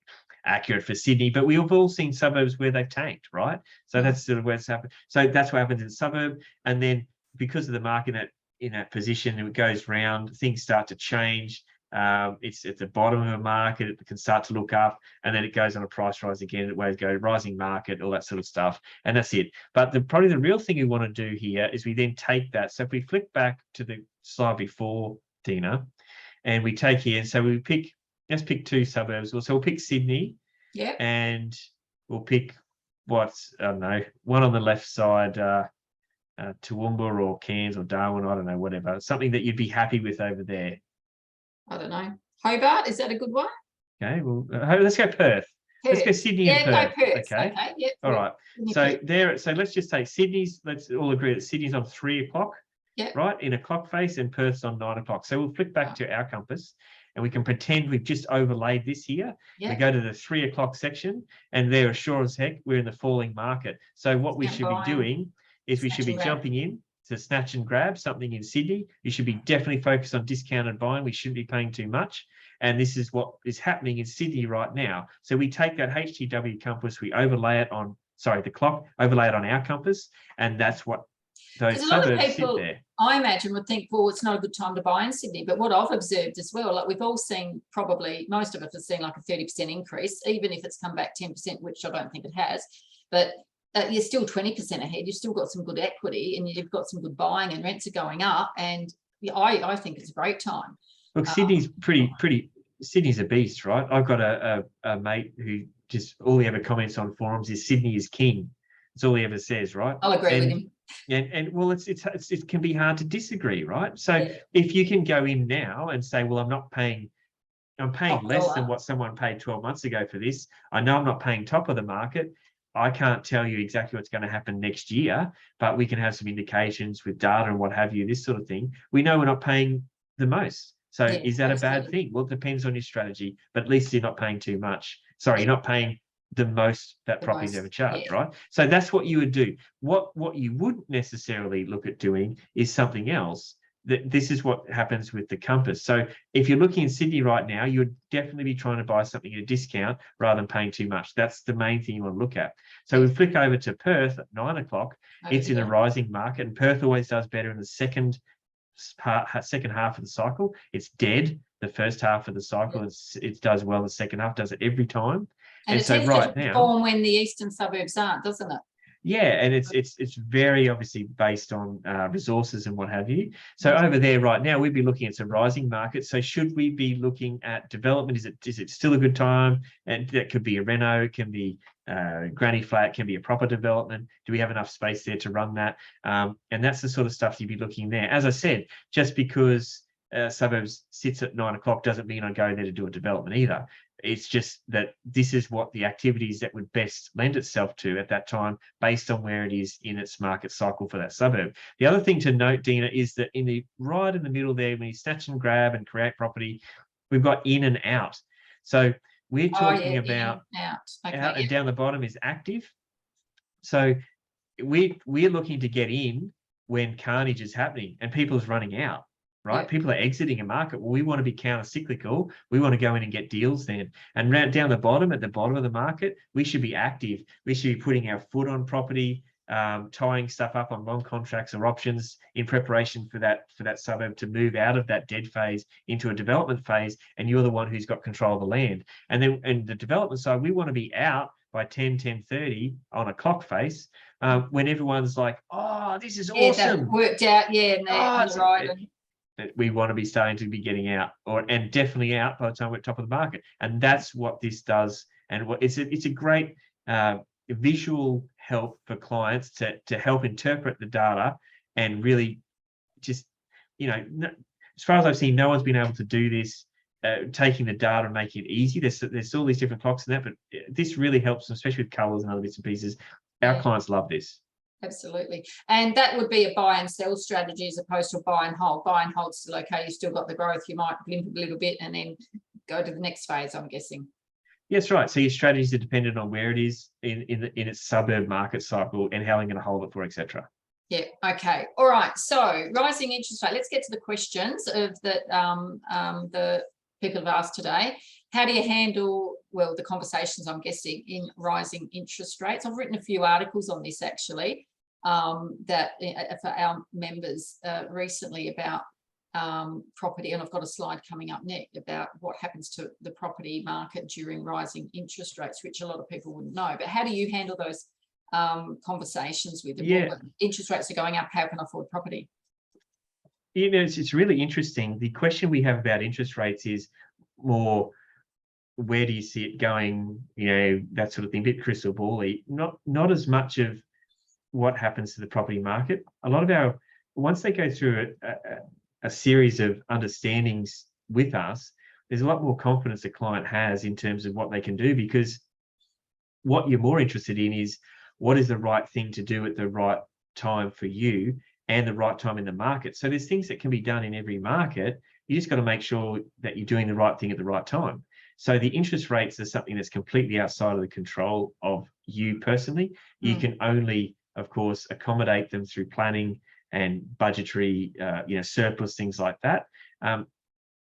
accurate for Sydney, but we've all seen suburbs where they've tanked, right? So that's sort of where it's happened. So that's what happens in the suburb. And then because of the market in that position, it goes round, things start to change. It's at the bottom of a market, it can start to look up, and then it goes on a price rise again, it ways go rising market, all that sort of stuff, and that's it. But probably the real thing we want to do here is we then take that. So if we flick back to the slide before, Deena, and we take here, so let's pick two suburbs. So we'll pick Sydney, and we'll pick I don't know, one on the left side, Toowoomba or Cairns or Darwin, I don't know, whatever, something that you'd be happy with over there. I don't know. Hobart, is that a good one? Okay, well, let's go Perth. Let's go Sydney and Perth. Go Perth. Okay. Yep. All right. So let's just take Sydney's. Let's all agree that Sydney's on 3 o'clock. Right, in a clock face, and Perth's on 9 o'clock. So we'll flick back to our compass, and we can pretend we've just overlaid this here. We go to the 3 o'clock section, and there, sure as heck, we're in the falling market. So what we should be doing is we should be jumping in to snatch and grab something in Sydney. You should be definitely focused on discounted buying. We shouldn't be paying too much. And this is what is happening in Sydney right now. So we take that HTW compass, we overlay it on, the clock, overlay it on our compass, and that's what those suburbs sit there. I imagine would think, well, it's not a good time to buy in Sydney. But what I've observed as well, like we've all seen, probably most of us have seen like a 30% increase, even if it's come back 10%, which I don't think it has. But you're still 20% ahead. You've still got some good equity, and you've got some good buying, and rents are going up. And I think it's a great time. Look, Sydney's pretty. Sydney's a beast, right? I've got a mate who just all he ever comments on forums is Sydney is king. That's all he ever says, right? I'll agree with him. And well, it can be hard to disagree, right? So if you can go in now and say, well, I'm paying less than what someone paid 12 months ago for this. I know I'm not paying top of the market. I can't tell you exactly what's going to happen next year, but we can have some indications with data and what have you, this sort of thing. We know we're not paying the most. So is that a bad thing? Well, it depends on your strategy, but at least you're not paying too much. You're not paying the most that property's ever charged, right? So that's what you would do. What you wouldn't necessarily look at doing is something else. This is what happens with the compass. So if you're looking in Sydney right now, you would definitely be trying to buy something at a discount rather than paying too much. That's the main thing you want to look at. So we flick over to Perth at 9 o'clock. It's in a rising market, and Perth always does better in the second half of the cycle. It's dead the first half of the cycle. It does well the second half, does it every time. And it tends to perform when the eastern suburbs aren't, doesn't it? Yeah, and it's very obviously based on resources and what have you. So over there right now, we'd be looking at some rising markets. So should we be looking at development? Is it still a good time? And that could be a reno, it can be granny flat, can be a proper development. Do we have enough space there to run that? And that's the sort of stuff you'd be looking there. As I said, just because suburbs sits at 9 o'clock doesn't mean I go there to do a development either. It's just that this is what the activities that would best lend itself to at that time based on where it is in its market cycle for that suburb. The other thing to note, Deena, is that right in the middle there, when you snatch and grab and create property, we've got in and out. So we're talking about out and down the bottom is active. So we're looking to get in when carnage is happening and people's running out. Right, people are exiting a market. Well, we want to be counter-cyclical. We want to go in and get deals then. And down the bottom, at the bottom of the market, we should be active. We should be putting our foot on property, tying stuff up on long contracts or options in preparation for that suburb to move out of that dead phase into a development phase. And you're the one who's got control of the land. And then in the development side, we want to be out by 10:30 on a clock face when everyone's like, "Oh, this is awesome, that worked out." Right. We want to be starting to be getting out and definitely out by the time we're at top of the market. And that's what this does. And it's a great visual help for clients to help interpret the data and really just, as far as I've seen, no one's been able to do this, taking the data and making it easy. There's all these different clocks in that, but this really helps them, especially with colors and other bits and pieces. Our clients love this. Absolutely. And that would be a buy and sell strategy as opposed to a buy and hold. Buy and hold's still okay. You still got the growth. You might limp a little bit and then go to the next phase, I'm guessing. Yes, right. So your strategies are dependent on where it is in its suburb market cycle and how I'm going to hold it for, etc. Yeah. Okay. All right. So rising interest rate. Let's get to the questions of that the people have asked today. How do you handle, well, the conversations, I'm guessing, in rising interest rates? I've written a few articles on this actually that for our members recently about property, and I've got a slide coming up next about what happens to the property market during rising interest rates, which a lot of people wouldn't know. But how do you handle those conversations with them? Yeah. Well, interest rates are going up, how can I afford property? You know, it's really interesting. The question we have about interest rates is more, where do you see it going? You know, that sort of thing, a bit crystal ball-y. Not as much of what happens to the property market. A lot of our, once they go through a series of understandings with us, there's a lot more confidence a client has in terms of what they can do, because what you're more interested in is what is the right thing to do at the right time for you and the right time in the market. So there's things that can be done in every market. You just got to make sure that you're doing the right thing at the right time. So the interest rates are something that's completely outside of the control of you personally. You can only, of course, accommodate them through planning and budgetary, surplus, things like that. And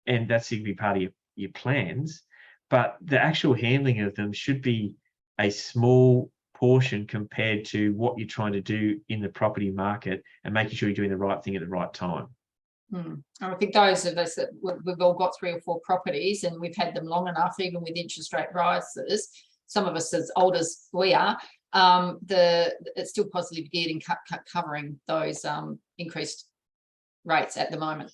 that's going to be part of your plans. But the actual handling of them should be a small portion compared to what you're trying to do in the property market and making sure you're doing the right thing at the right time. And I think those of us that we've all got 3 or 4 properties and we've had them long enough, even with interest rate rises, some of us as old as we are, it's still positively geared in covering those increased rates at the moment.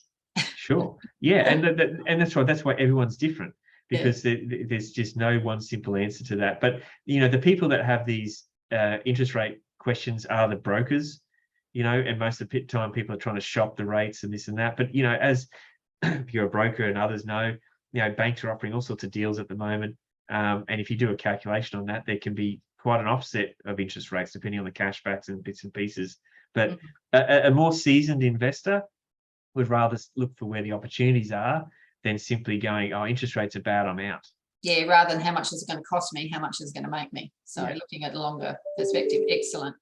Sure. Yeah, and that's right. That's why everyone's different, because there's just no one simple answer to that. But the people that have these interest rate questions are the brokers, and most of the time people are trying to shop the rates and this and that. But as you're a broker and others know, banks are offering all sorts of deals at the moment. And if you do a calculation on that, there can be quite an offset of interest rates depending on the cashbacks and bits and pieces. But a more seasoned investor would rather look for where the opportunities are than simply going, oh, interest rates are bad, I'm out. Yeah, rather than how much is it going to cost me, how much is it going to make me. So looking at a longer perspective, excellent.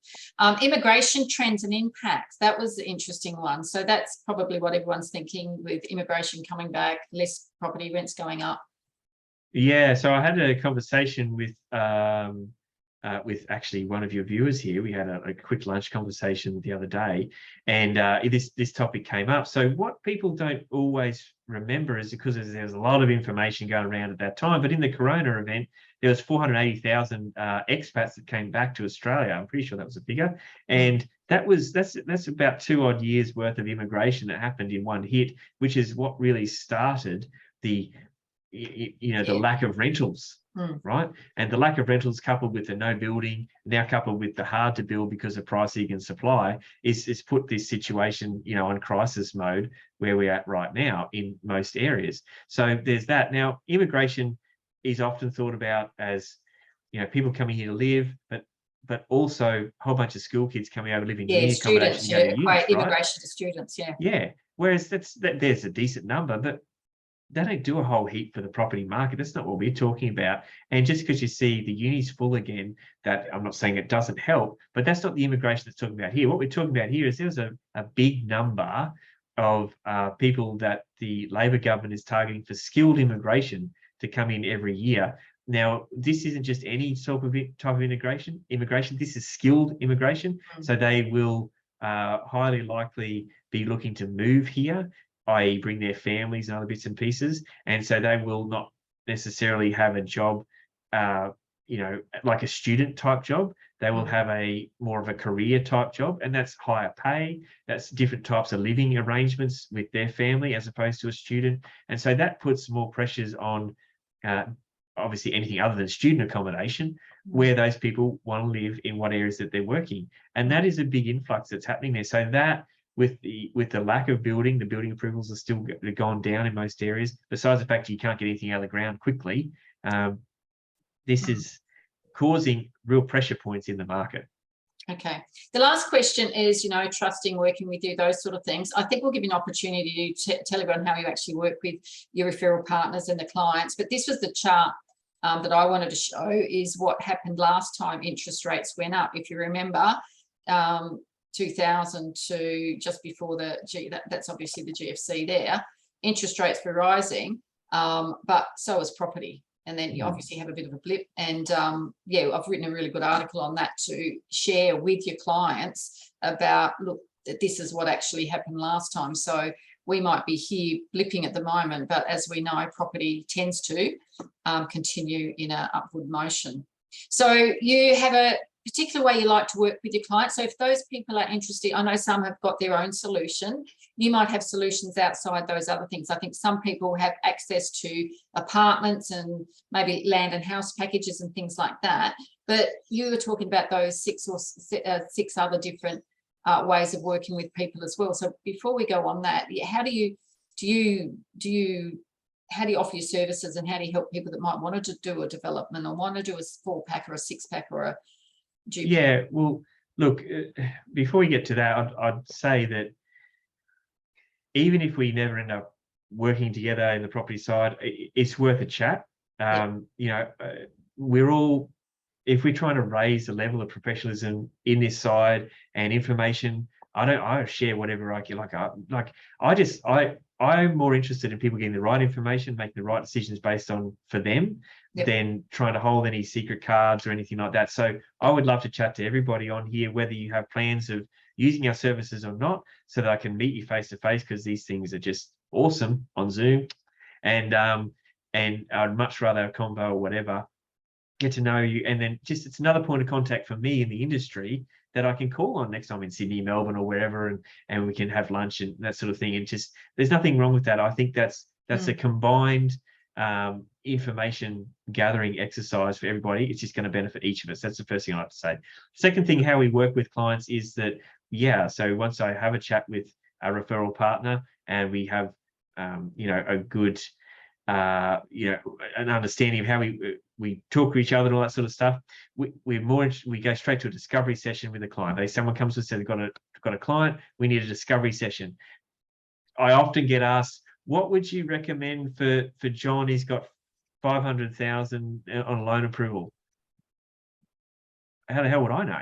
Immigration trends and impacts, that was the interesting one. So that's probably what everyone's thinking with immigration coming back, less property rents going up. Yeah, so I had a conversation with actually one of your viewers here. We had a quick lunch conversation the other day, and this topic came up. So what people don't always remember is because there's a lot of information going around at that time, but in the Corona event, there was 480,000 expats that came back to Australia. I'm pretty sure that was a figure. And that's about 2 odd years worth of immigration that happened in one hit, which is what really started the lack of rentals. Right, and the lack of rentals coupled with the no building, now coupled with the hard to build because of pricing and supply, is put this situation on crisis mode where we're at right now in most areas. So there's that. Now immigration is often thought about as people coming here to live, but also a whole bunch of school kids coming over living in students, accommodation, immigration to students, whereas there's a decent number, but they don't do a whole heap for the property market. That's not what we're talking about. And just because you see the unis full again, that I'm not saying it doesn't help, but that's not the immigration that's talking about here. What we're talking about here is there's a big number of people that the Labor government is targeting for skilled immigration to come in every year. Now, this isn't just any type of immigration. This is skilled immigration. So they will highly likely be looking to move here, i.e. bring their families and other bits and pieces. And so they will not necessarily have a job, like a student type job. They will have more of a career type job, and that's higher pay. That's different types of living arrangements with their family as opposed to a student. And so that puts more pressures on obviously anything other than student accommodation, where those people want to live in what areas that they're working. And that is a big influx that's happening there. So that, with the lack of building, the building approvals are still gone down in most areas. Besides the fact that you can't get anything out of the ground quickly, this is causing real pressure points in the market. Okay. The last question is, trusting, working with you, those sort of things. I think we'll give you an opportunity to tell everyone how you actually work with your referral partners and the clients. But this was the chart that I wanted to show is what happened last time interest rates went up. If you remember, 2000 to just before that's obviously the GFC there, interest rates were rising, but so was property. And then you obviously have a bit of a blip. And yeah, I've written a really good article on that to share with your clients about, look, this is what actually happened last time. So we might be here blipping at the moment, but as we know, property tends to continue in an upward motion. So you have a particular way you like to work with your clients. So if those people are interested, I know some have got their own solution. You might have solutions outside those other things. I think some people have access to apartments and maybe land and house packages and things like that. But you were talking about those six other different ways of working with people as well. So before we go on that, how do you offer your services, and how do you help people that might want to do a development or want to do a 4-pack or a 6-pack or a GP? Yeah, well, look, before we get to that, I'd say that even if we never end up working together in the property side, it's worth a chat. You know, we're all, if we're trying to raise the level of professionalism in this side and information, I share whatever I can. I'm more interested in people getting the right information, making the right decisions based on for them, than trying to hold any secret cards or anything like that. So I would love to chat to everybody on here, whether you have plans of using our services or not, so that I can meet you face to face, because these things are just awesome on Zoom. And I'd much rather a combo or whatever, get to know you, and then just it's another point of contact for me in the industry that I can call on next time in Sydney, Melbourne, or wherever, and we can have lunch and that sort of thing. And just there's nothing wrong with that. I think that's a combined information gathering exercise for everybody. It's just going to benefit each of us. That's the first thing I like to say. Second thing, how we work with clients is that, so once I have a chat with a referral partner and we have you know, a good you know, an understanding of how we talk to each other and all that sort of stuff, we go straight to a discovery session with a client. Someone comes to us and says, they've got a client, we need a discovery session. I often get asked, what would you recommend for John? He's got 500,000 on loan approval. How the hell would I know?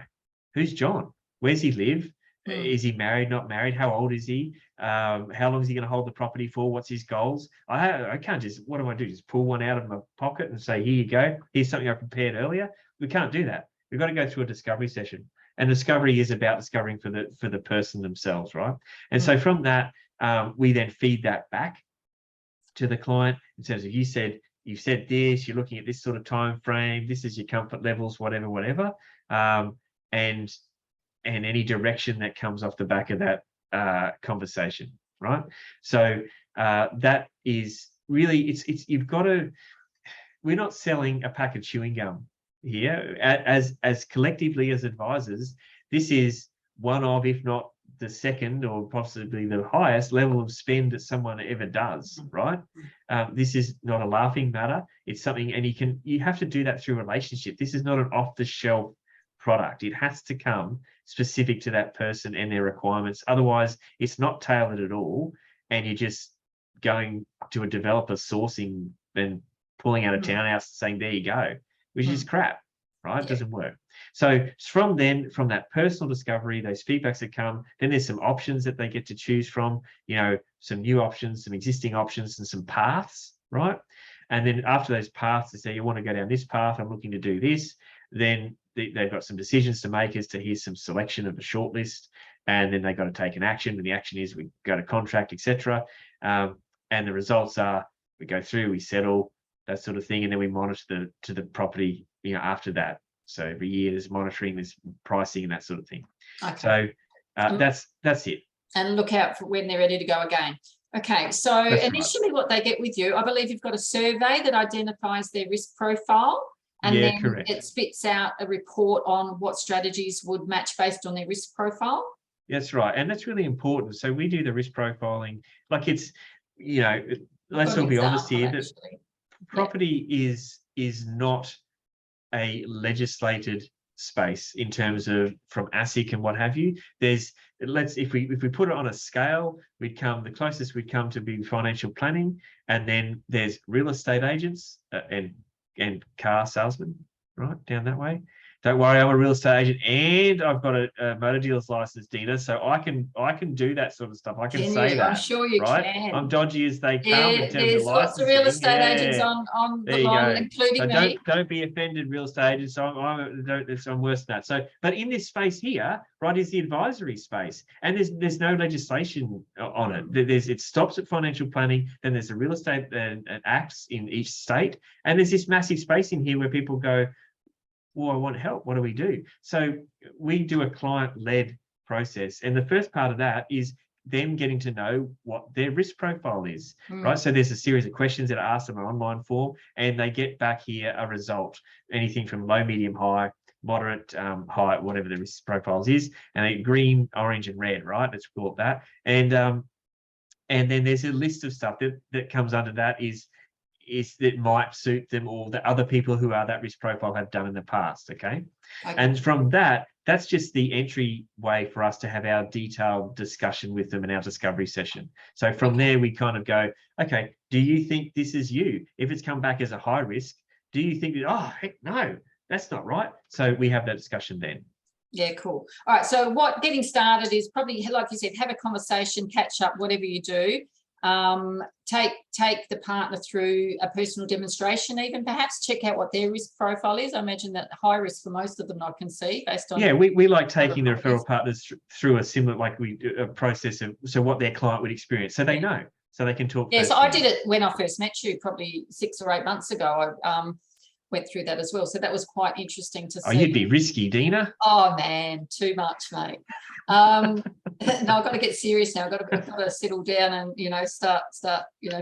Who's John? Where's he live? Is he married, not married? How old is he? How long is he going to hold the property for? What's his goals? I can't just, what do I do? Just pull one out of my pocket and say, here you go. Here's something I prepared earlier. We can't do that. We've got to go through a discovery session. And discovery is about discovering for the person themselves, right? And so from that, we then feed that back to the client in terms of, you've said this, you're looking at this sort of time frame, this is your comfort levels, whatever. And any direction that comes off the back of that conversation, right? So that is really, you've got to, we're not selling a pack of chewing gum here. As collectively as advisors, this is one of, if not the second or possibly the highest level of spend that someone ever does, right? This is not a laughing matter. It's something, and you have to do that through relationship. This is not an off-the-shelf product. It has to come specific to that person and their requirements. Otherwise, it's not tailored at all, and you're just going to a developer sourcing and pulling out a townhouse and saying, there you go, which is crap, right? It doesn't work. So from that personal discovery, those feedbacks that come, then there's some options that they get to choose from, you know, some new options, some existing options, and some paths, right? And then after those paths, they say, you want to go down this path, I'm looking to do this. Then they've got some decisions to make as to, here's some selection of a shortlist, and then they've got to take an action. And the action is we go to contract, etc. And the results are we go through, we settle, that sort of thing, and then we monitor the property, you know, after that. So every year there's monitoring, there's pricing, and that sort of thing. Okay. So that's it. And look out for when they're ready to go again. Okay, so that's initially what they get with you, I believe you've got a survey that identifies their risk profile. And then correct. It spits out a report on what strategies would match based on their risk profile. That's right. And that's really important. So we do the risk profiling, like it's, you know, let's all be honest here, that property is not a legislated space in terms of from ASIC and what have you. If we put it on a scale, the closest we'd come to be financial planning, and then there's real estate agents and and car salesman, right down that way. Don't worry, I'm a real estate agent and I've got a motor dealer's license, Deena, so I can do that sort of stuff. I can say that. I'm sure you right? can. I'm dodgy as they come Yeah, in terms there's of lots of licensing. real estate agents on There the you line, go. including So me. don't be offended, real estate agents. So I'm worse than that. So, but in this space here, right, is the advisory space, and there's no legislation on it. It stops at financial planning. Then there's the real estate acts in each state, and there's this massive space in here where people go, well, I want help. What do we do? So we do a client-led process, and the first part of that is them getting to know what their risk profile is, right? So there's a series of questions that are asked in an online form, and they get back here a result, anything from low, medium, high, moderate, high, whatever the risk profiles is, and green, orange, and red, right? Let's call it that. And then there's a list of stuff that comes under that is that might suit them, or that other people who are that risk profile have done in the past. Okay. And from that's just the entry way for us to have our detailed discussion with them in our discovery session. So from there, we kind of go, okay, do you think this is you? If it's come back as a high risk, do you think that, oh, heck no, that's not right? So we have that discussion then. Yeah, cool. All right. So getting started is probably, like you said, have a conversation, catch up, whatever you do. Take the partner through a personal demonstration, even perhaps check out what their risk profile is. I imagine that high risk for most of them, I can see based on. Yeah, we like taking the referral partners through a similar, like we do a process of, so what their client would experience, so they know, so they can talk. Yeah, so I did it when I first met you, probably 6 or 8 months ago. I went through that as well, so that was quite interesting to see. Oh, you'd be risky, Deena. Oh man, too much, mate. No, I've got to get serious now. I've got to settle down and start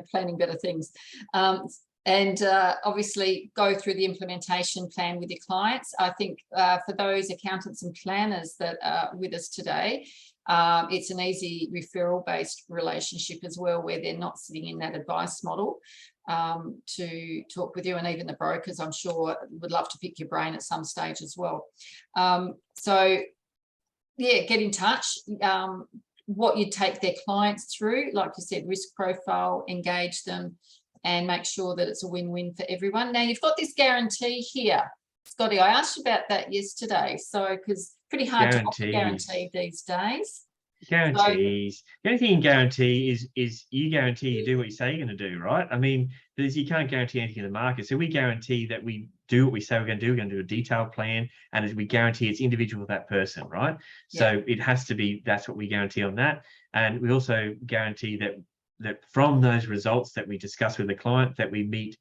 planning better things, and obviously go through the implementation plan with your clients. I think for those accountants and planners that are with us today, it's an easy referral-based relationship as well, where they're not sitting in that advice model to talk with you, and even the brokers, I'm sure, would love to pick your brain at some stage as well. So yeah, get in touch. What you take their clients through, like you said, risk profile, engage them, and make sure that it's a win-win for everyone. Now you've got this guarantee here, Scotty. I asked you about that yesterday, so because pretty hard to offer guarantee these days. Guarantees. The only thing you can guarantee is you guarantee you do what you say you're going to do, right? I mean, you can't guarantee anything in the market. So we guarantee that we do what we say we're going to do. We're going to do a detailed plan, and we guarantee it's individual with that person, right? Yeah. So it has to be, that's what we guarantee on that. And we also guarantee that from those results that we discuss with the client that we meet,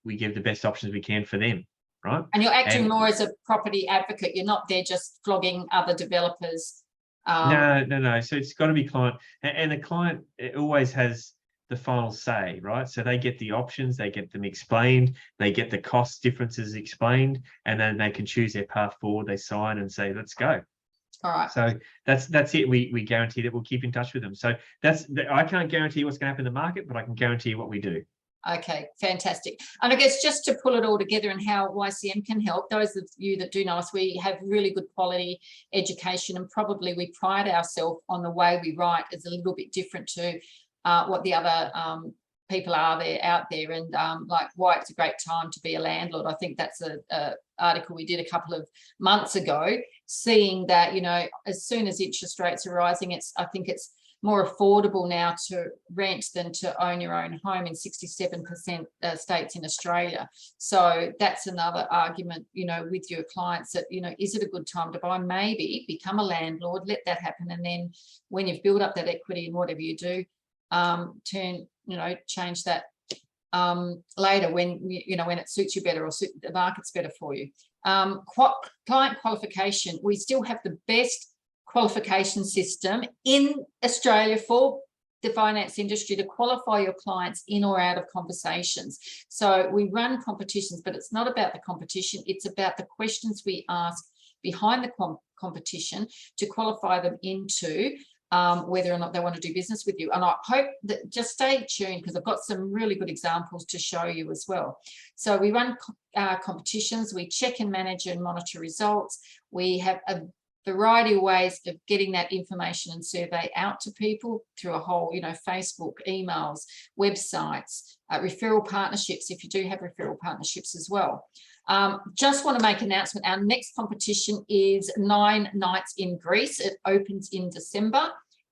we give the best options we can for them, right? And you're acting more as a property advocate. You're not there just flogging other developers. No. So it's got to be client, and the client always has the final say, right? So they get the options, they get them explained, they get the cost differences explained, and then they can choose their path forward. They sign and say, let's go. All right. So that's it. We guarantee that we'll keep in touch with them. So I can't guarantee what's going to happen in the market, but I can guarantee what we do. Okay, fantastic. And I guess just to pull it all together and how YCM can help, those of you that do know us, we have really good quality education, and probably we pride ourselves on the way we write is a little bit different to what the other people are out there, and like why it's a great time to be a landlord. I think that's a article we did a couple of months ago, seeing that, as soon as interest rates are rising, I think it's more affordable now to rent than to own your own home in 67% states in Australia. So that's another argument, with your clients that, is it a good time to buy? Maybe become a landlord, let that happen. And then when you've built up that equity in whatever you do, change that later when, when it suits you better or the market's better for you. Client qualification, we still have the best qualification system in Australia for the finance industry to qualify your clients in or out of conversations. So we run competitions, but it's not about the competition. It's about the questions we ask behind the competition to qualify them into whether or not they want to do business with you. And I hope that just stay tuned, because I've got some really good examples to show you as well. So we run competitions, we check and manage and monitor results. We have a variety of ways of getting that information and survey out to people through a whole, Facebook, emails, websites, referral partnerships, if you do have referral partnerships as well. Just want to make an announcement. Our next competition is 9 nights in Greece. It opens in December.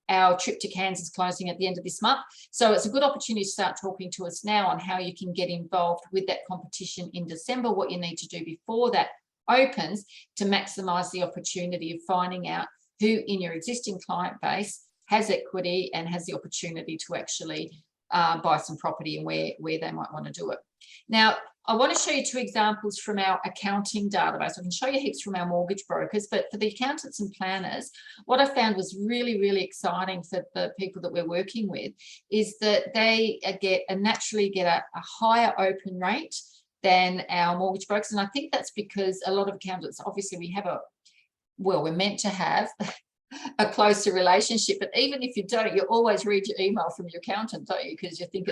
Our trip to Cairns is closing at the end of this month. So it's a good opportunity to start talking to us now on how you can get involved with that competition in December, what you need to do before that opens to maximise the opportunity of finding out who in your existing client base has equity and has the opportunity to actually buy some property and where they might want to do it. Now, I want to show you 2 examples from our accounting database. I can show you heaps from our mortgage brokers, but for the accountants and planners, what I found was really, really exciting for the people that we're working with is that they naturally get a higher open rate than our mortgage brokers. And I think that's because a lot of accountants, obviously we're meant to have a closer relationship, but even if you don't, you always read your email from your accountant, don't you? Because you think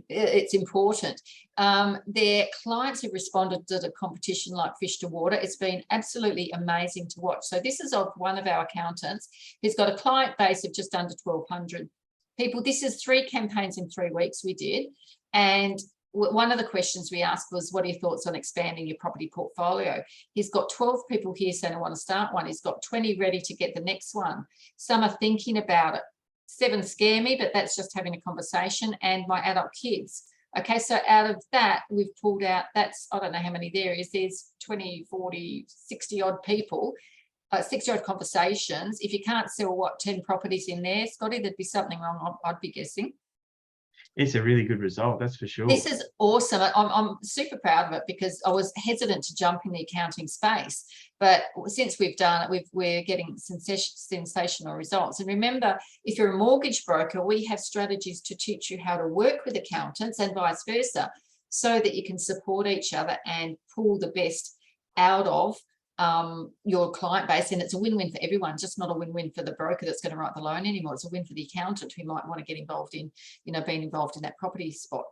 it's important. Their clients have responded to the competition like fish to water. It's been absolutely amazing to watch. So this is of one of our accountants who's got a client base of just under 1,200 people. This is 3 campaigns in 3 weeks we did. And one of the questions we asked was, what are your thoughts on expanding your property portfolio? He's got 12 people here saying, I want to start one. He's got 20 ready to get the next one. Some are thinking about it. 7 scare me, but that's just having a conversation. And my adult kids. Okay, so out of that, we've pulled out, I don't know how many there is. There's 20, 40, 60 odd people, 60 odd conversations. If you can't sell, 10 properties in there, Scotty, there'd be something wrong, I'd be guessing. It's a really good result, that's for sure. This is awesome. I'm super proud of it because I was hesitant to jump in the accounting space. But since we've done it, we're getting sensational results. And remember, if you're a mortgage broker, we have strategies to teach you how to work with accountants and vice versa, so that you can support each other and pull the best out of your client base. And it's a win-win for everyone, just not a win-win for the broker that's going to write the loan anymore. It's a win for the accountant who might want to get involved in, being involved in that property spot.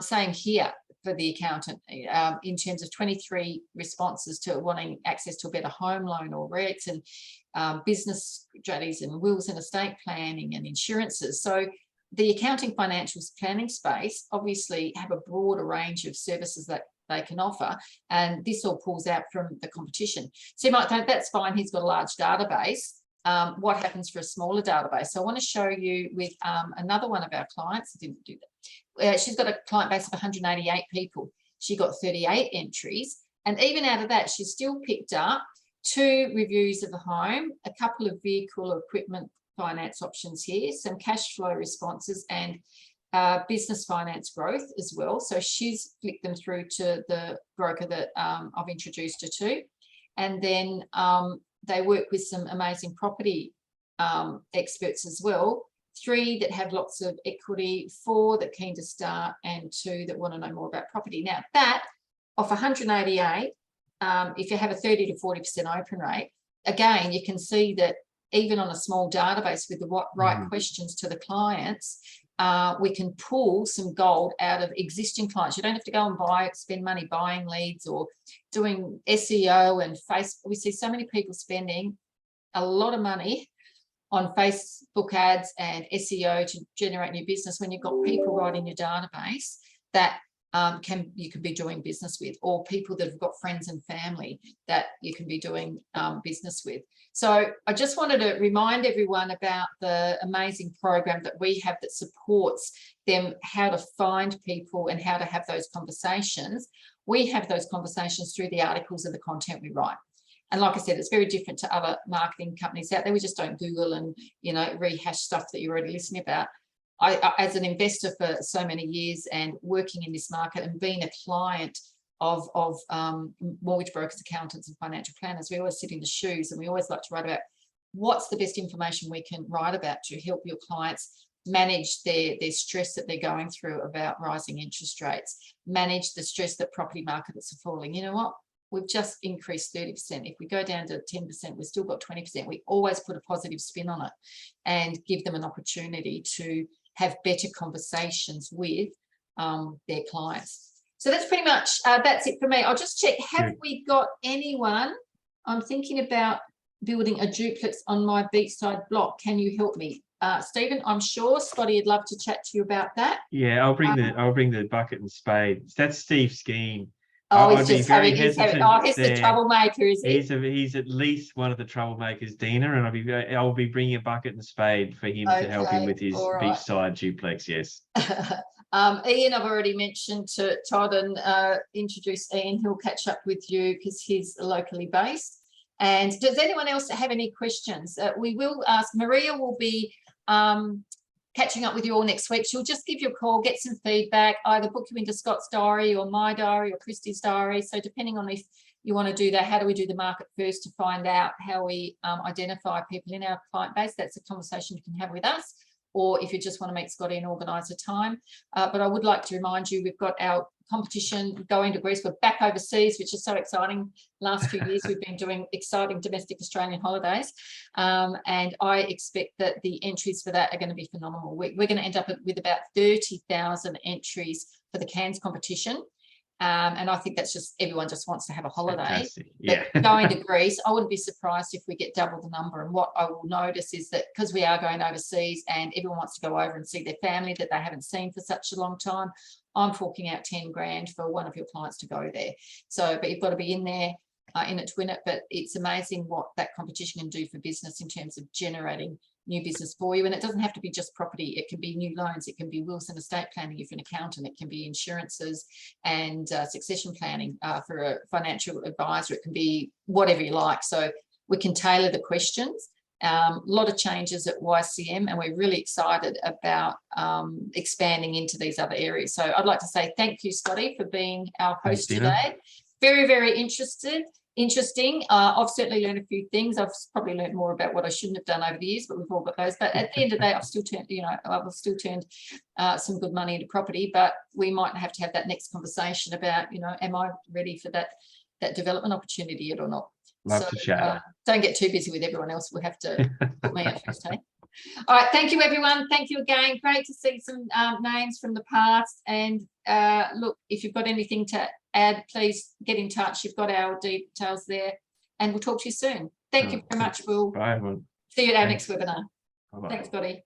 Same here for the accountant in terms of 23 responses to wanting access to a better home loan or REITs and business strategies and wills and estate planning and insurances. So the accounting financials planning space obviously have a broader range of services that they can offer, and this all pulls out from the competition. So you might think that's fine, he's got a large database. What happens for a smaller database? So I want to show you with another one of our clients. I didn't do that. She's got a client base of 188 people. She got 38 entries, and even out of that, she's still picked up 2 reviews of the home, a couple of vehicle or equipment finance options here, some cash flow responses, and business finance growth as well. So she's flicked them through to the broker that I've introduced her to. And then they work with some amazing property experts as well. 3 that have lots of equity, 4 that are keen to start, and 2 that want to know more about property. Now that off 188, if you have a 30 to 40% open rate, again, you can see that even on a small database with the right questions to the clients, we can pull some gold out of existing clients. You don't have to go and spend money buying leads or doing SEO and Facebook. We see so many people spending a lot of money on Facebook ads and SEO to generate new business when you've got people right in your database that you can be doing business with, or people that have got friends and family that you can be doing business with. So I just wanted to remind everyone about the amazing program that we have that supports them how to find people and how to have those conversations. We have those conversations through the articles and the content we write. And like I said, it's very different to other marketing companies out there. We just don't Google and, rehash stuff that you're already listening about. I, as an investor for so many years and working in this market and being a client of mortgage brokers, accountants and financial planners, we always sit in the shoes and we always like to write about what's the best information we can write about to help your clients manage their stress that they're going through about rising interest rates, manage the stress that property markets are falling. You know what? We've just increased 30%. If we go down to 10%, we've still got 20%. We always put a positive spin on it and give them an opportunity to have better conversations with their clients. So that's pretty much, that's it for me. I'll just check, have we got anyone? I'm thinking about building a duplex on my beachside block. Can you help me? Stephen, I'm sure Scotty would love to chat to you about that. Yeah, I'll bring the bucket and spade. That's Steve Skeen. Oh, I'd he's be just very having, he's having, hesitant he's the there. troublemaker, is he? He's at least one of the troublemakers, Deena, and I'll be bringing a bucket and spade for him to help him with his all right. beachside duplex. Yes. Ian, I've already mentioned to Todd and introduced Ian. He'll catch up with you because he's locally based. And does anyone else have any questions? We will ask. Maria will be catching up with you all next week. She'll just give you a call, get some feedback, either book you into Scott's diary or my diary or Christy's diary. So depending on if you want to do that, how do we do the market first to find out how we identify people in our client base? That's a conversation you can have with us. Or if you just want to meet Scotty and organise a time. But I would like to remind you, we've got our competition going to Greece. We're back overseas, which is so exciting. Last few years, we've been doing exciting domestic Australian holidays. And I expect that the entries for that are going to be phenomenal. We're going to end up with about 30,000 entries for the Cairns competition. And I think that's just, everyone just wants to have a holiday. Fantastic. Yeah. Going to Greece, I wouldn't be surprised if we get double the number. And what I will notice is that because we are going overseas and everyone wants to go over and see their family that they haven't seen for such a long time, I'm forking out 10 grand for one of your clients to go there. So, but you've got to be in there, in it to win it. But it's amazing what that competition can do for business in terms of generating new business for you. And it doesn't have to be just property. It can be new loans. It can be wills and estate planning if you're an accountant. It can be insurances and succession planning for a financial advisor. It can be whatever you like. So we can tailor the questions. A lot of changes at YCM, and we're really excited about expanding into these other areas. So I'd like to say thank you, Scotty, for being our host today. Very, very interesting. I've certainly learned a few things. I've probably learned more about what I shouldn't have done over the years, but we've all got those. But at the end of the day, I've still turned some good money into property. But we might have to have that next conversation about, am I ready for that development opportunity yet or not? Love to chat. Don't get too busy with everyone else. We'll have to put me out first, hey? All right, thank you, everyone. Thank you again. Great to see some names from the past. And look, if you've got anything to add, please get in touch. You've got our details there, and we'll talk to you soon. Thank you very much. We'll Bye, everyone. see you at our next webinar. Bye-bye. Thanks, Scotty.